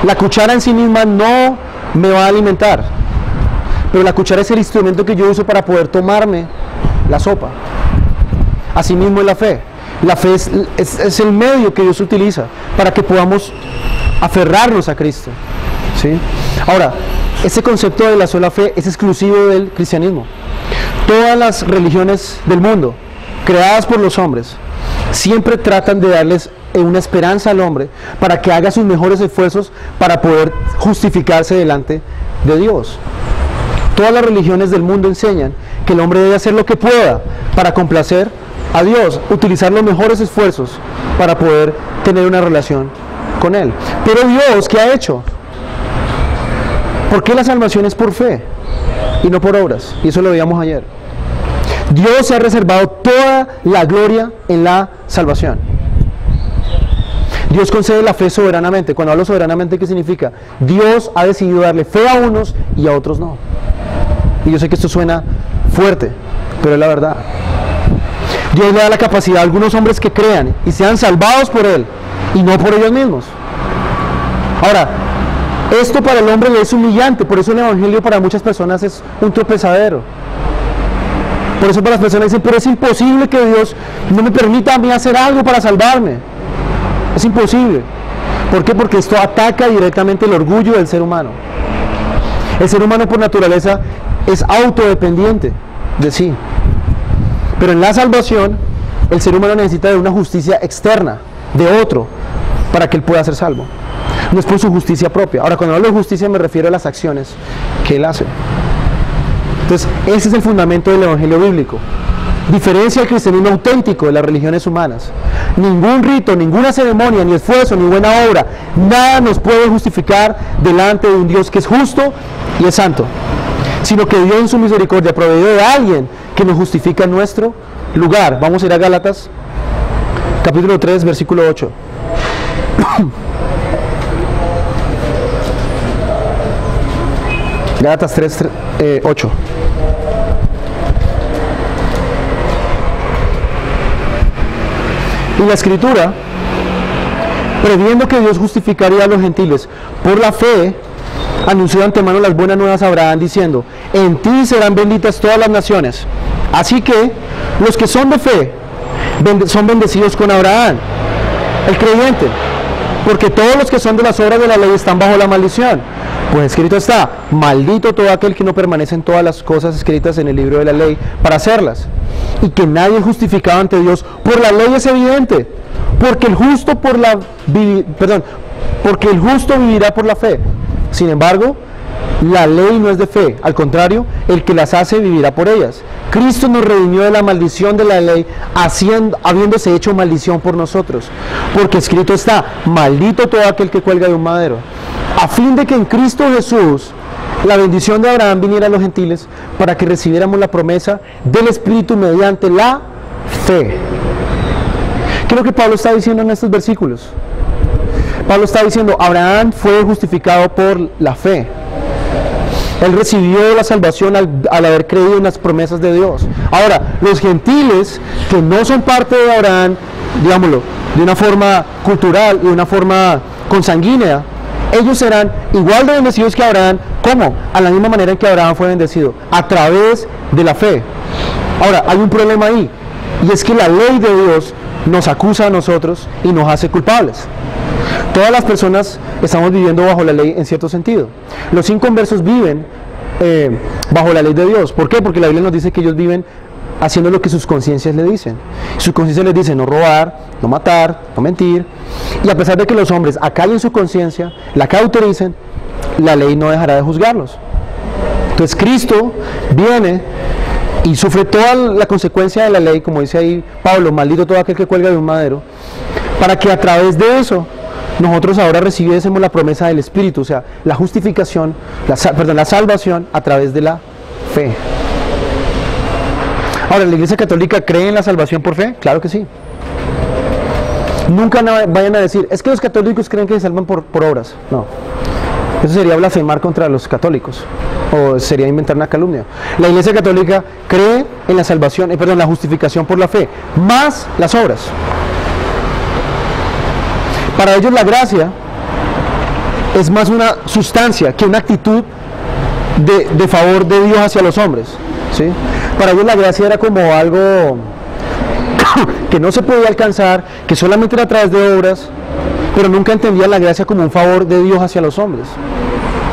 La cuchara en sí misma no me va a alimentar, pero la cuchara es el instrumento que yo uso para poder tomarme la sopa. Asimismo es la fe. La fe es el medio que Dios utiliza para que podamos aferrarnos a Cristo, ¿sí? Ahora, ese concepto de la sola fe es exclusivo del cristianismo. Todas las religiones del mundo, creadas por los hombres, siempre tratan de darles una esperanza al hombre para que haga sus mejores esfuerzos para poder justificarse delante de Dios. Todas las religiones del mundo enseñan que el hombre debe hacer lo que pueda para complacer a Dios, utilizar los mejores esfuerzos para poder tener una relación con Él. Pero Dios, ¿qué ha hecho? ¿Por qué la salvación es por fe y no por obras? Y eso lo veíamos ayer. Dios se ha reservado toda la gloria en la salvación. Dios concede la fe soberanamente. Cuando hablo soberanamente, ¿qué significa? Dios ha decidido darle fe a unos y a otros no. Y yo sé que esto suena fuerte, pero es la verdad. Dios le da la capacidad a algunos hombres que crean y sean salvados por Él y no por ellos mismos. Ahora, esto para el hombre le es humillante, por eso el Evangelio para muchas personas es un tropezadero. Por eso para las personas dicen, pero es imposible que Dios no me permita a mí hacer algo para salvarme. Es imposible. ¿Por qué? Porque esto ataca directamente el orgullo del ser humano. El ser humano por naturaleza es autodependiente de sí. Pero en la salvación, el ser humano necesita de una justicia externa, de otro, para que él pueda ser salvo. No es por su justicia propia. Ahora, cuando hablo de justicia me refiero a las acciones que él hace. Entonces, ese es el fundamento del Evangelio bíblico. Diferencia el cristianismo auténtico de las religiones humanas. Ningún rito, ninguna ceremonia, ni esfuerzo, ni buena obra, nada nos puede justificar delante de un Dios que es justo y es santo, sino que Dios en su misericordia proveyó de alguien que nos justifica en nuestro lugar. Vamos a ir a Gálatas, capítulo 3, versículo 8. Gálatas 3, 8. Y la Escritura, previendo que Dios justificaría a los gentiles por la fe, anunció de antemano las buenas nuevas a Abraham, diciendo: en ti serán benditas todas las naciones. Así que los que son de fe son bendecidos con Abraham, el creyente, porque todos los que son de las obras de la ley están bajo la maldición. Pues escrito está: maldito todo aquel que no permanece en todas las cosas escritas en el libro de la ley para hacerlas. Y que nadie es justificado ante Dios por la ley es evidente, porque el justo vivirá por la fe. Sin embargo, la ley no es de fe, al contrario, el que las hace vivirá por ellas. Cristo nos redimió de la maldición de la ley, habiéndose hecho maldición por nosotros, porque escrito está, maldito todo aquel que cuelga de un madero, a fin de que en Cristo Jesús la bendición de Abraham viniera a los gentiles, para que recibiéramos la promesa del Espíritu mediante la fe. ¿Qué es lo que Pablo está diciendo en estos versículos? Pablo está diciendo, Abraham fue justificado por la fe. Él recibió la salvación al haber creído en las promesas de Dios. Ahora, los gentiles que no son parte de Abraham, digámoslo, de una forma cultural, de una forma consanguínea, ellos serán igual de bendecidos que Abraham. ¿Cómo? A la misma manera en que Abraham fue bendecido, a través de la fe. Ahora, hay un problema ahí, y es que la ley de Dios nos acusa a nosotros y nos hace culpables. Todas las personas estamos viviendo bajo la ley en cierto sentido. Los inconversos viven bajo la ley de Dios. ¿Por qué? Porque la Biblia nos dice que ellos viven haciendo lo que sus conciencias le dicen. Sus conciencias les dicen no robar, no matar, no mentir. Y a pesar de que los hombres acallen su conciencia, la cautericen, la ley no dejará de juzgarlos. Entonces Cristo viene y sufre toda la consecuencia de la ley, como dice ahí Pablo, maldito todo aquel que cuelga de un madero, para que a través de eso nosotros ahora recibiésemos la promesa del Espíritu, o sea, la justificación, la salvación a través de la fe. Ahora, ¿la Iglesia Católica cree en la salvación por fe? Claro que sí. Nunca vayan a decir, es que los católicos creen que se salvan por obras. No. Eso sería blasfemar contra los católicos, o sería inventar una calumnia. La Iglesia Católica cree en la salvación, la justificación por la fe, más las obras. Para ellos la gracia es más una sustancia que una actitud de favor de Dios hacia los hombres, ¿sí? Para ellos la gracia era como algo que no se podía alcanzar, que solamente era a través de obras, pero nunca entendían la gracia como un favor de Dios hacia los hombres,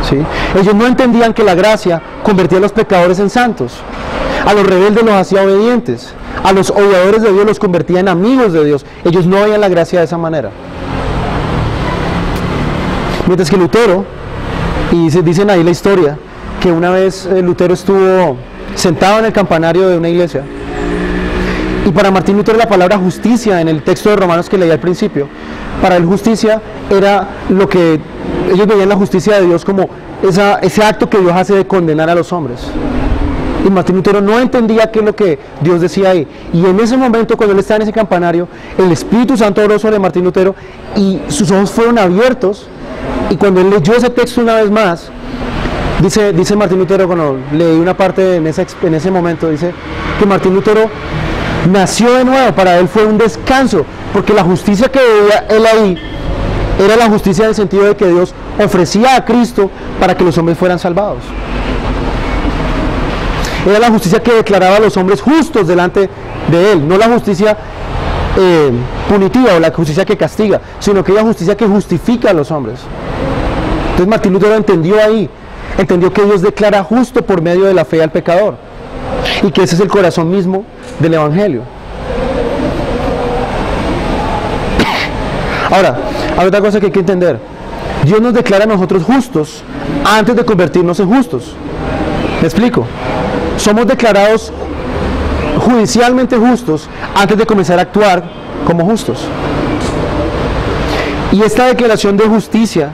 ¿sí? Ellos no entendían que la gracia convertía a los pecadores en santos, a los rebeldes los hacía obedientes, a los odiadores de Dios los convertía en amigos de Dios. Ellos no veían la gracia de esa manera. Mientras que Lutero, y dicen ahí la historia, que una vez Lutero estuvo sentado en el campanario de una iglesia, y para Martín Lutero la palabra justicia en el texto de Romanos que leí al principio, para él justicia era lo que ellos veían la justicia de Dios como ese acto que Dios hace de condenar a los hombres. Y Martín Lutero no entendía qué es lo que Dios decía ahí. Y en ese momento, cuando él estaba en ese campanario, el Espíritu Santo obró sobre Martín Lutero y sus ojos fueron abiertos. Y cuando él leyó ese texto una vez más, dice Martín Lutero, cuando leí una parte en ese momento, dice que Martín Lutero nació de nuevo. Para él fue un descanso, porque la justicia que veía él ahí era la justicia en el sentido de que Dios ofrecía a Cristo para que los hombres fueran salvados. Era la justicia que declaraba a los hombres justos delante de él, no la justicia punitiva o la justicia que castiga, sino que es la justicia que justifica a los hombres. Entonces Martín Lutero entendió que Dios declara justo por medio de la fe al pecador, y que ese es el corazón mismo del Evangelio. Ahora, hay otra cosa que hay que entender. Dios nos declara a nosotros justos antes de convertirnos en justos. ¿Me explico? Somos declarados judicialmente justos antes de comenzar a actuar como justos. Y esta declaración de justicia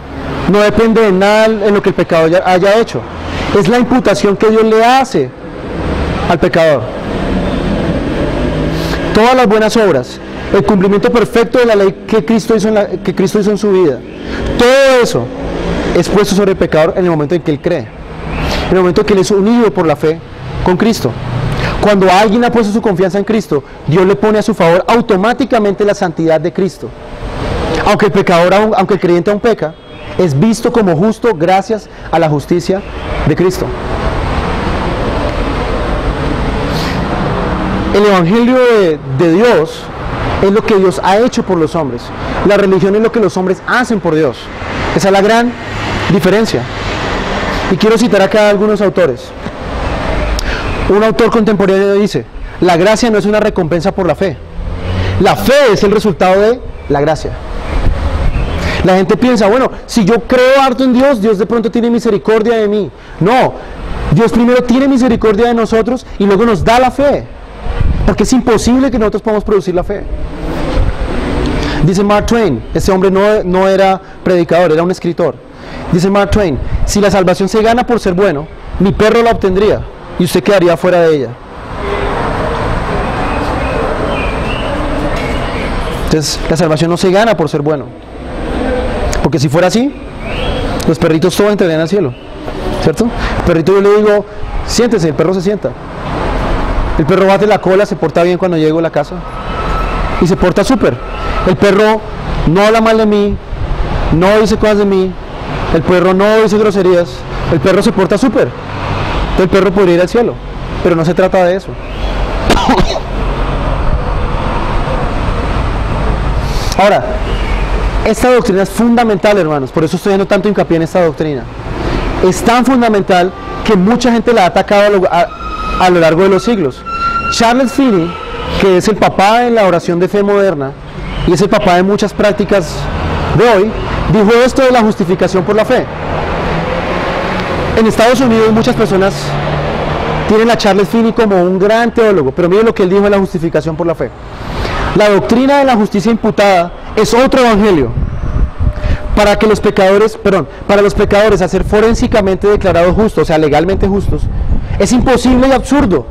no depende de nada en lo que el pecador haya hecho. Es la imputación que Dios le hace al pecador. Todas las buenas obras, el cumplimiento perfecto de la ley que Cristo hizo en su vida, todo eso es puesto sobre el pecador en el momento en que él cree, en el momento en que él es unido por la fe con Cristo. Cuando alguien ha puesto su confianza en Cristo, Dios le pone a su favor automáticamente la santidad de Cristo. Aunque el pecador, aunque el creyente aún peca, es visto como justo gracias a la justicia de Cristo. El Evangelio de Dios es lo que Dios ha hecho por los hombres. La religión es lo que los hombres hacen por Dios. Esa es la gran diferencia. Y quiero citar acá a algunos autores. Un autor contemporáneo dice: la gracia no es una recompensa por la fe. La fe es el resultado de la gracia. La gente piensa, bueno, si yo creo harto en Dios, Dios de pronto tiene misericordia de mí. No, Dios primero tiene misericordia de nosotros y luego nos da la fe. Porque es imposible que nosotros podamos producir la fe. Dice Mark Twain, ese hombre no era predicador, era un escritor. Dice Mark Twain, si la salvación se gana por ser bueno, mi perro la obtendría y usted quedaría fuera de ella. Entonces, la salvación no se gana por ser bueno. Porque si fuera así, los perritos todos entrarían al cielo, ¿cierto? El perrito, yo le digo, siéntese, el perro se sienta. El perro bate la cola, se porta bien cuando llego a la casa y se porta súper. El perro no habla mal de mí, no dice cosas de mí, el perro no dice groserías, el perro se porta súper. Entonces el perro podría ir al cielo, pero no se trata de eso. Ahora, esta doctrina es fundamental, hermanos, por eso estoy dando tanto hincapié en esta doctrina. Es tan fundamental que mucha gente la ha atacado a lo largo de los siglos. Charles Finney, que es el papá de la oración de fe moderna y es el papá de muchas prácticas de hoy, dijo esto de la justificación por la fe. En Estados Unidos muchas personas tienen a Charles Finney como un gran teólogo, pero miren lo que él dijo de la justificación por la fe. La doctrina de la justicia imputada es otro evangelio. Para los pecadores a ser forensicamente declarados justos, o sea, legalmente justos, es imposible y absurdo.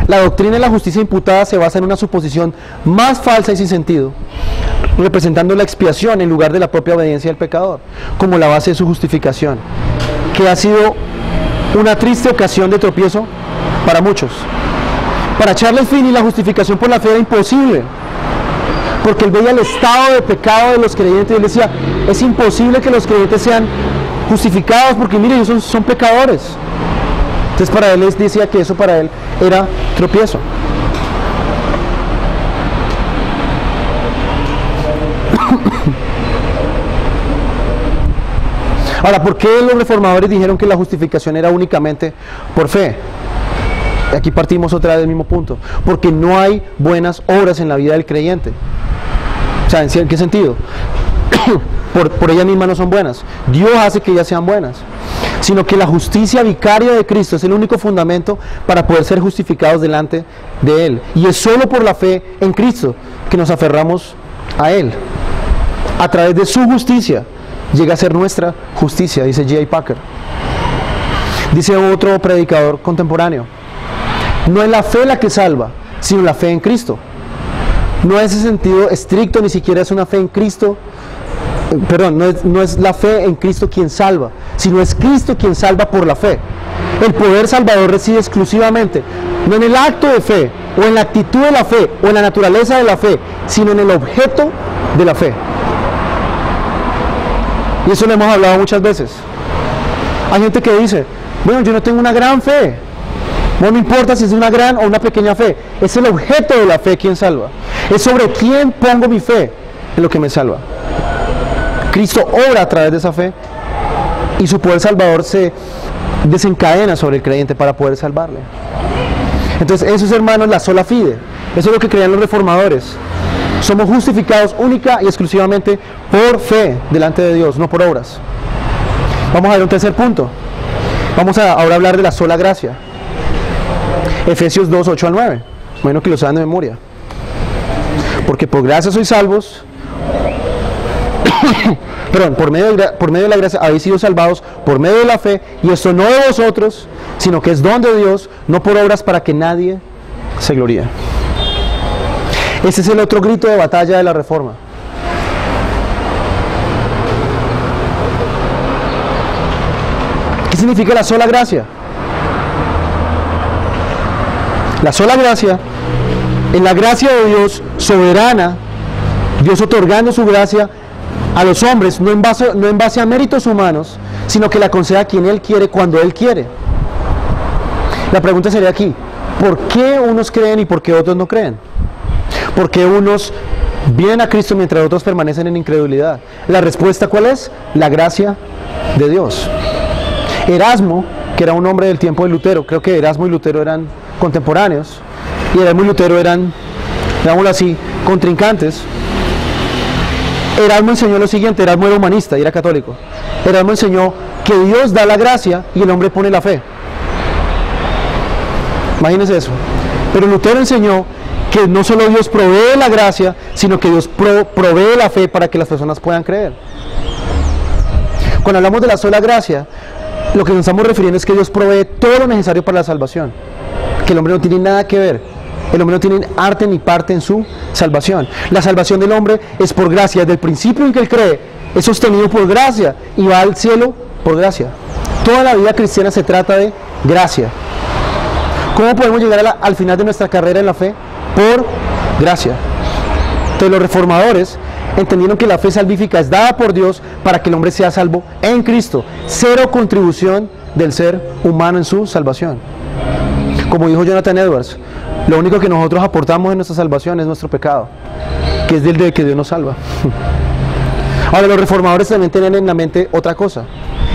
La doctrina de la justicia imputada se basa en una suposición más falsa y sin sentido, representando la expiación en lugar de la propia obediencia del pecador, como la base de su justificación, que ha sido una triste ocasión de tropiezo para muchos. Para Charles Finney la justificación por la fe era imposible, porque él veía el estado de pecado de los creyentes y él decía, es imposible que los creyentes sean justificados porque mire, ellos son pecadores. Entonces para él decía que eso para él era tropiezo. Ahora, ¿por qué los reformadores dijeron que la justificación era únicamente por fe? Aquí partimos otra vez del mismo punto. Porque no hay buenas obras en la vida del creyente. O sea, ¿en qué sentido? Por ellas mismas no son buenas. Dios hace que ellas sean buenas. Sino que la justicia vicaria de Cristo es el único fundamento para poder ser justificados delante de Él. Y es solo por la fe en Cristo que nos aferramos a Él. A través de su justicia llega a ser nuestra justicia, dice J.I. Packer. Dice otro predicador contemporáneo, no es la fe la que salva, sino la fe en Cristo. No es ese sentido estricto, ni siquiera es una fe en Cristo, no es la fe en Cristo quien salva, sino es Cristo quien salva por la fe. El poder salvador reside exclusivamente, no en el acto de fe, o en la actitud de la fe, o en la naturaleza de la fe, sino en el objeto de la fe. Y eso lo hemos hablado muchas veces. Hay gente que dice, bueno, yo no tengo una gran fe. No me importa si es una gran o una pequeña fe. Es el objeto de la fe quien salva. Es sobre quién pongo mi fe en lo que me salva. Cristo obra a través de esa fe y su poder salvador se desencadena sobre el creyente para poder salvarle. Entonces eso es, hermanos, la sola fide. Eso es lo que creían los reformadores. Somos justificados única y exclusivamente por fe delante de Dios, no por obras. Vamos a ver un tercer punto. Vamos a ahora hablar de la sola gracia. Efesios 2, 8 al 9. Bueno, que lo saben de memoria. Porque por gracia sois salvos. por medio de la gracia habéis sido salvados por medio de la fe, y esto no de vosotros, sino que es don de Dios, no por obras, para que nadie se gloríe. Ese es el otro grito de batalla de la Reforma. ¿Qué significa la sola gracia? La sola gracia es la gracia de Dios soberana, Dios otorgando su gracia a los hombres, no en base a méritos humanos, sino que la concede a quien Él quiere, cuando Él quiere. La pregunta sería aquí, ¿por qué unos creen y por qué otros no creen? ¿Por qué unos vienen a Cristo mientras otros permanecen en incredulidad? La respuesta, ¿cuál es? La gracia de Dios. Erasmo, que era un hombre del tiempo de Lutero, creo que Erasmo y Lutero eran contemporáneos, y Erasmo y Lutero eran, digámoslo así, contrincantes. Erasmo enseñó lo siguiente, Erasmo era humanista y era católico. Erasmo enseñó que Dios da la gracia y el hombre pone la fe. Imagínense eso. Pero Lutero enseñó que no solo Dios provee la gracia, sino que Dios provee la fe para que las personas puedan creer. Cuando hablamos de la sola gracia, lo que nos estamos refiriendo es que Dios provee todo lo necesario para la salvación, que el hombre no tiene nada que ver, el hombre no tiene arte ni parte en su salvación. La salvación del hombre es por gracia, desde el principio en que él cree, es sostenido por gracia y va al cielo por gracia. Toda la vida cristiana se trata de gracia. ¿Cómo podemos llegar al final de nuestra carrera en la fe? Por gracia. Entonces los reformadores entendieron que la fe salvífica es dada por Dios para que el hombre sea salvo en Cristo. Cero contribución del ser humano en su salvación. Como dijo Jonathan Edwards, lo único que nosotros aportamos en nuestra salvación es nuestro pecado, que es del de que Dios nos salva. Ahora los reformadores también tienen en la mente otra cosa,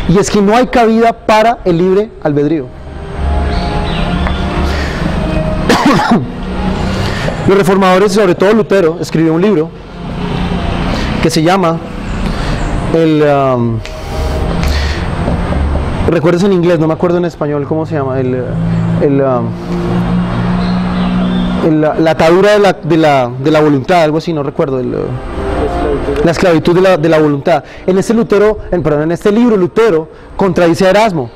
y es que no hay cabida para el libre albedrío. Los reformadores, sobre todo Lutero, escribió un libro que se llama recuerdes en inglés, no me acuerdo en español cómo se llama, la atadura de la voluntad, algo así, no recuerdo, la esclavitud de la voluntad. En este libro Lutero contradice a Erasmo,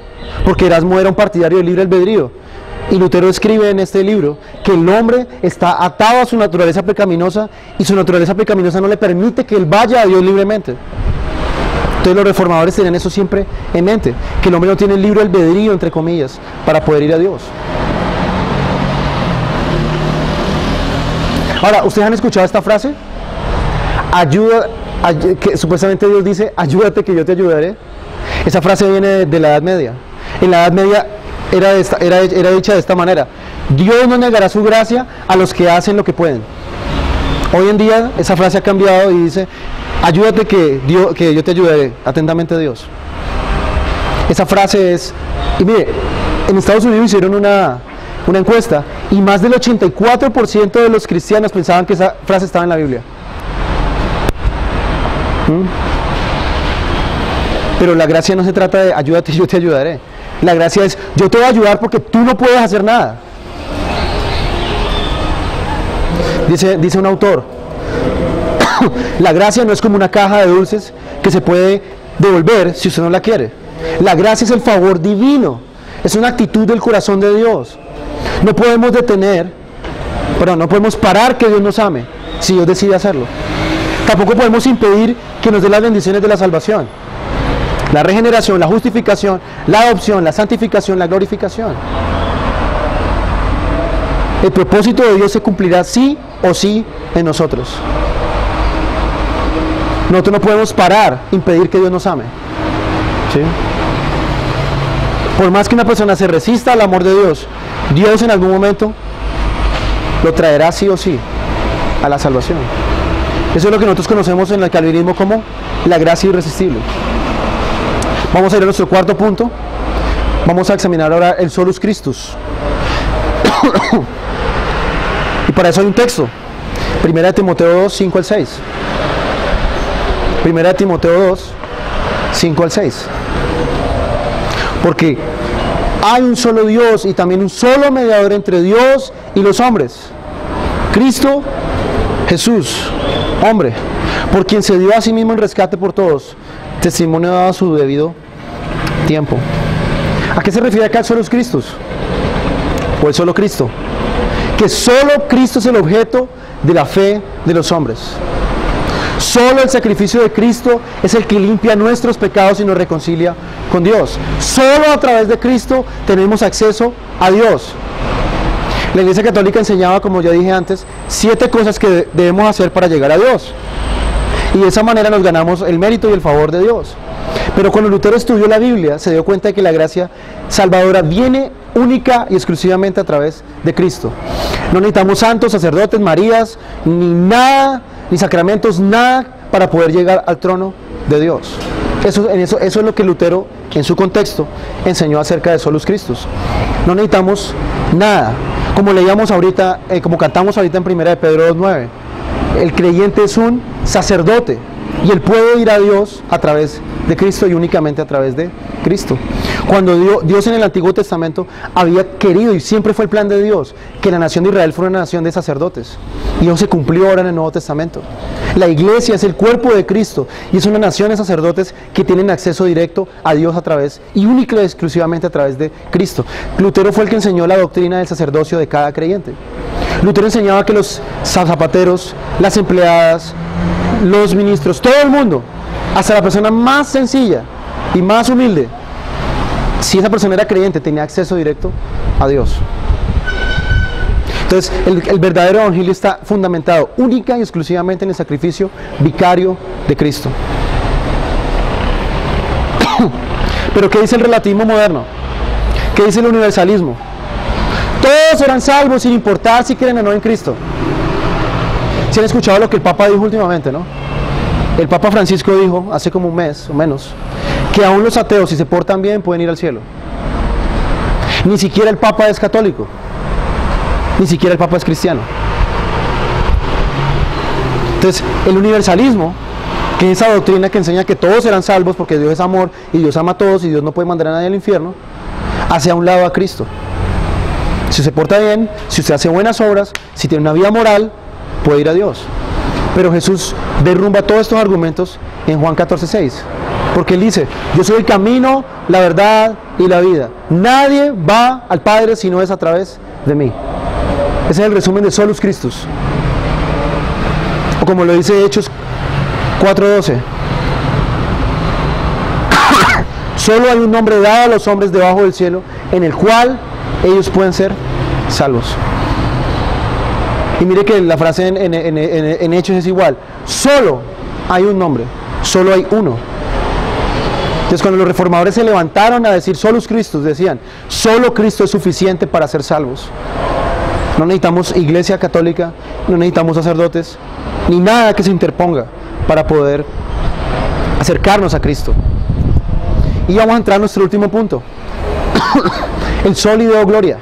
porque Erasmo era un partidario del libre albedrío. Y Lutero escribe en este libro que el hombre está atado a su naturaleza pecaminosa y su naturaleza pecaminosa no le permite que él vaya a Dios libremente. Entonces los reformadores tenían eso siempre en mente, que el hombre no tiene el libre albedrío, entre comillas, para poder ir a Dios. Ahora, ¿ustedes han escuchado esta frase? Que supuestamente Dios dice, ayúdate que yo te ayudaré. Esa frase viene de la Edad Media. En la Edad Media era dicha de esta manera: Dios no negará su gracia a los que hacen lo que pueden. Hoy en día esa frase ha cambiado y dice, ayúdate que yo te ayudaré, atentamente Dios. Esa frase es, y mire, en Estados Unidos hicieron una encuesta y más del 84% de los cristianos pensaban que esa frase estaba en la Biblia. Pero la gracia no se trata de ayúdate, yo te ayudaré. La gracia es, yo te voy a ayudar porque tú no puedes hacer nada. Dice un autor, la gracia no es como una caja de dulces que se puede devolver si usted no la quiere. La gracia es el favor divino, es una actitud del corazón de Dios. No podemos no podemos parar que Dios nos ame si Dios decide hacerlo. Tampoco podemos impedir que nos dé las bendiciones de la salvación, la regeneración, la justificación, la adopción, la santificación, la glorificación. El propósito de Dios se cumplirá sí o sí en nosotros. Nosotros no podemos impedir que Dios nos ame. ¿Sí? Por más que una persona se resista al amor de Dios, Dios en algún momento lo traerá sí o sí a la salvación. Eso es lo que nosotros conocemos en el calvinismo como la gracia irresistible. Vamos a ir a nuestro cuarto punto. Vamos a examinar ahora el solus Christus. Y para eso hay un texto. 1 Timoteo 2, 5 al 6. 1 Timoteo 2, 5 al 6. Porque hay un solo Dios y también un solo mediador entre Dios y los hombres, Cristo Jesús, hombre, por quien se dio a sí mismo en rescate por todos, testimonio dado a su debido tiempo. ¿A qué se refiere acá el solus Christus? O el solo Cristo. Que solo Cristo es el objeto de la fe de los hombres. Solo el sacrificio de Cristo es el que limpia nuestros pecados y nos reconcilia con Dios. Solo a través de Cristo tenemos acceso a Dios. La Iglesia Católica enseñaba, como ya dije antes, 7 cosas que debemos hacer para llegar a Dios. Y de esa manera nos ganamos el mérito y el favor de Dios. Pero cuando Lutero estudió la Biblia, se dio cuenta de que la gracia salvadora viene única y exclusivamente a través de Cristo. No necesitamos santos, sacerdotes, Marías, ni nada, ni sacramentos, nada para poder llegar al trono de Dios. Eso es lo que Lutero, en su contexto, enseñó acerca de solus Christus. No necesitamos nada. Como leíamos ahorita, como cantamos ahorita en 1 Pedro 2:9, el creyente es un sacerdote. Y él puede ir a Dios a través de Cristo y únicamente a través de Cristo. Cuando Dios en el Antiguo Testamento había querido, y siempre fue el plan de Dios, que la nación de Israel fuera una nación de sacerdotes. Y eso se cumplió ahora en el Nuevo Testamento. La iglesia es el cuerpo de Cristo y es una nación de sacerdotes que tienen acceso directo a Dios a través, y única y exclusivamente a través de Cristo. Lutero fue el que enseñó la doctrina del sacerdocio de cada creyente. Lutero enseñaba que los zapateros, las empleadas, los ministros, todo el mundo, hasta la persona más sencilla y más humilde, si esa persona era creyente, tenía acceso directo a Dios. Entonces, el verdadero evangelio está fundamentado única y exclusivamente en el sacrificio vicario de Cristo. Pero ¿qué dice el relativismo moderno? ¿Qué dice el universalismo? Todos serán salvos sin importar si creen o no en Cristo. ¿Sí han escuchado lo que el Papa dijo últimamente, no? El Papa Francisco dijo hace como un mes o menos que aún los ateos, si se portan bien, pueden ir al cielo. Ni siquiera el Papa es católico, ni siquiera el Papa es cristiano. Entonces, el universalismo, que es esa doctrina que enseña que todos serán salvos porque Dios es amor y Dios ama a todos y Dios no puede mandar a nadie al infierno, hace a un lado a Cristo. Si se porta bien, si usted hace buenas obras, si tiene una vida moral, puede ir a Dios. Pero Jesús derrumba todos estos argumentos en Juan 14:6, porque Él dice: yo soy el camino, la verdad y la vida. Nadie va al Padre si no es a través de mí. Ese es el resumen de Solus Christus. O como lo dice Hechos 4:12. Solo hay un nombre dado a los hombres debajo del cielo en el cual ellos pueden ser salvos. Y mire que la frase en Hechos es igual. Solo hay un nombre, solo hay uno. Entonces, cuando los reformadores se levantaron a decir Solus Christus, decían: solo Cristo es suficiente para ser salvos. No necesitamos iglesia católica, no necesitamos sacerdotes, ni nada que se interponga para poder acercarnos a Cristo. Y vamos a entrar a nuestro último punto. El sol y Deo Gloria.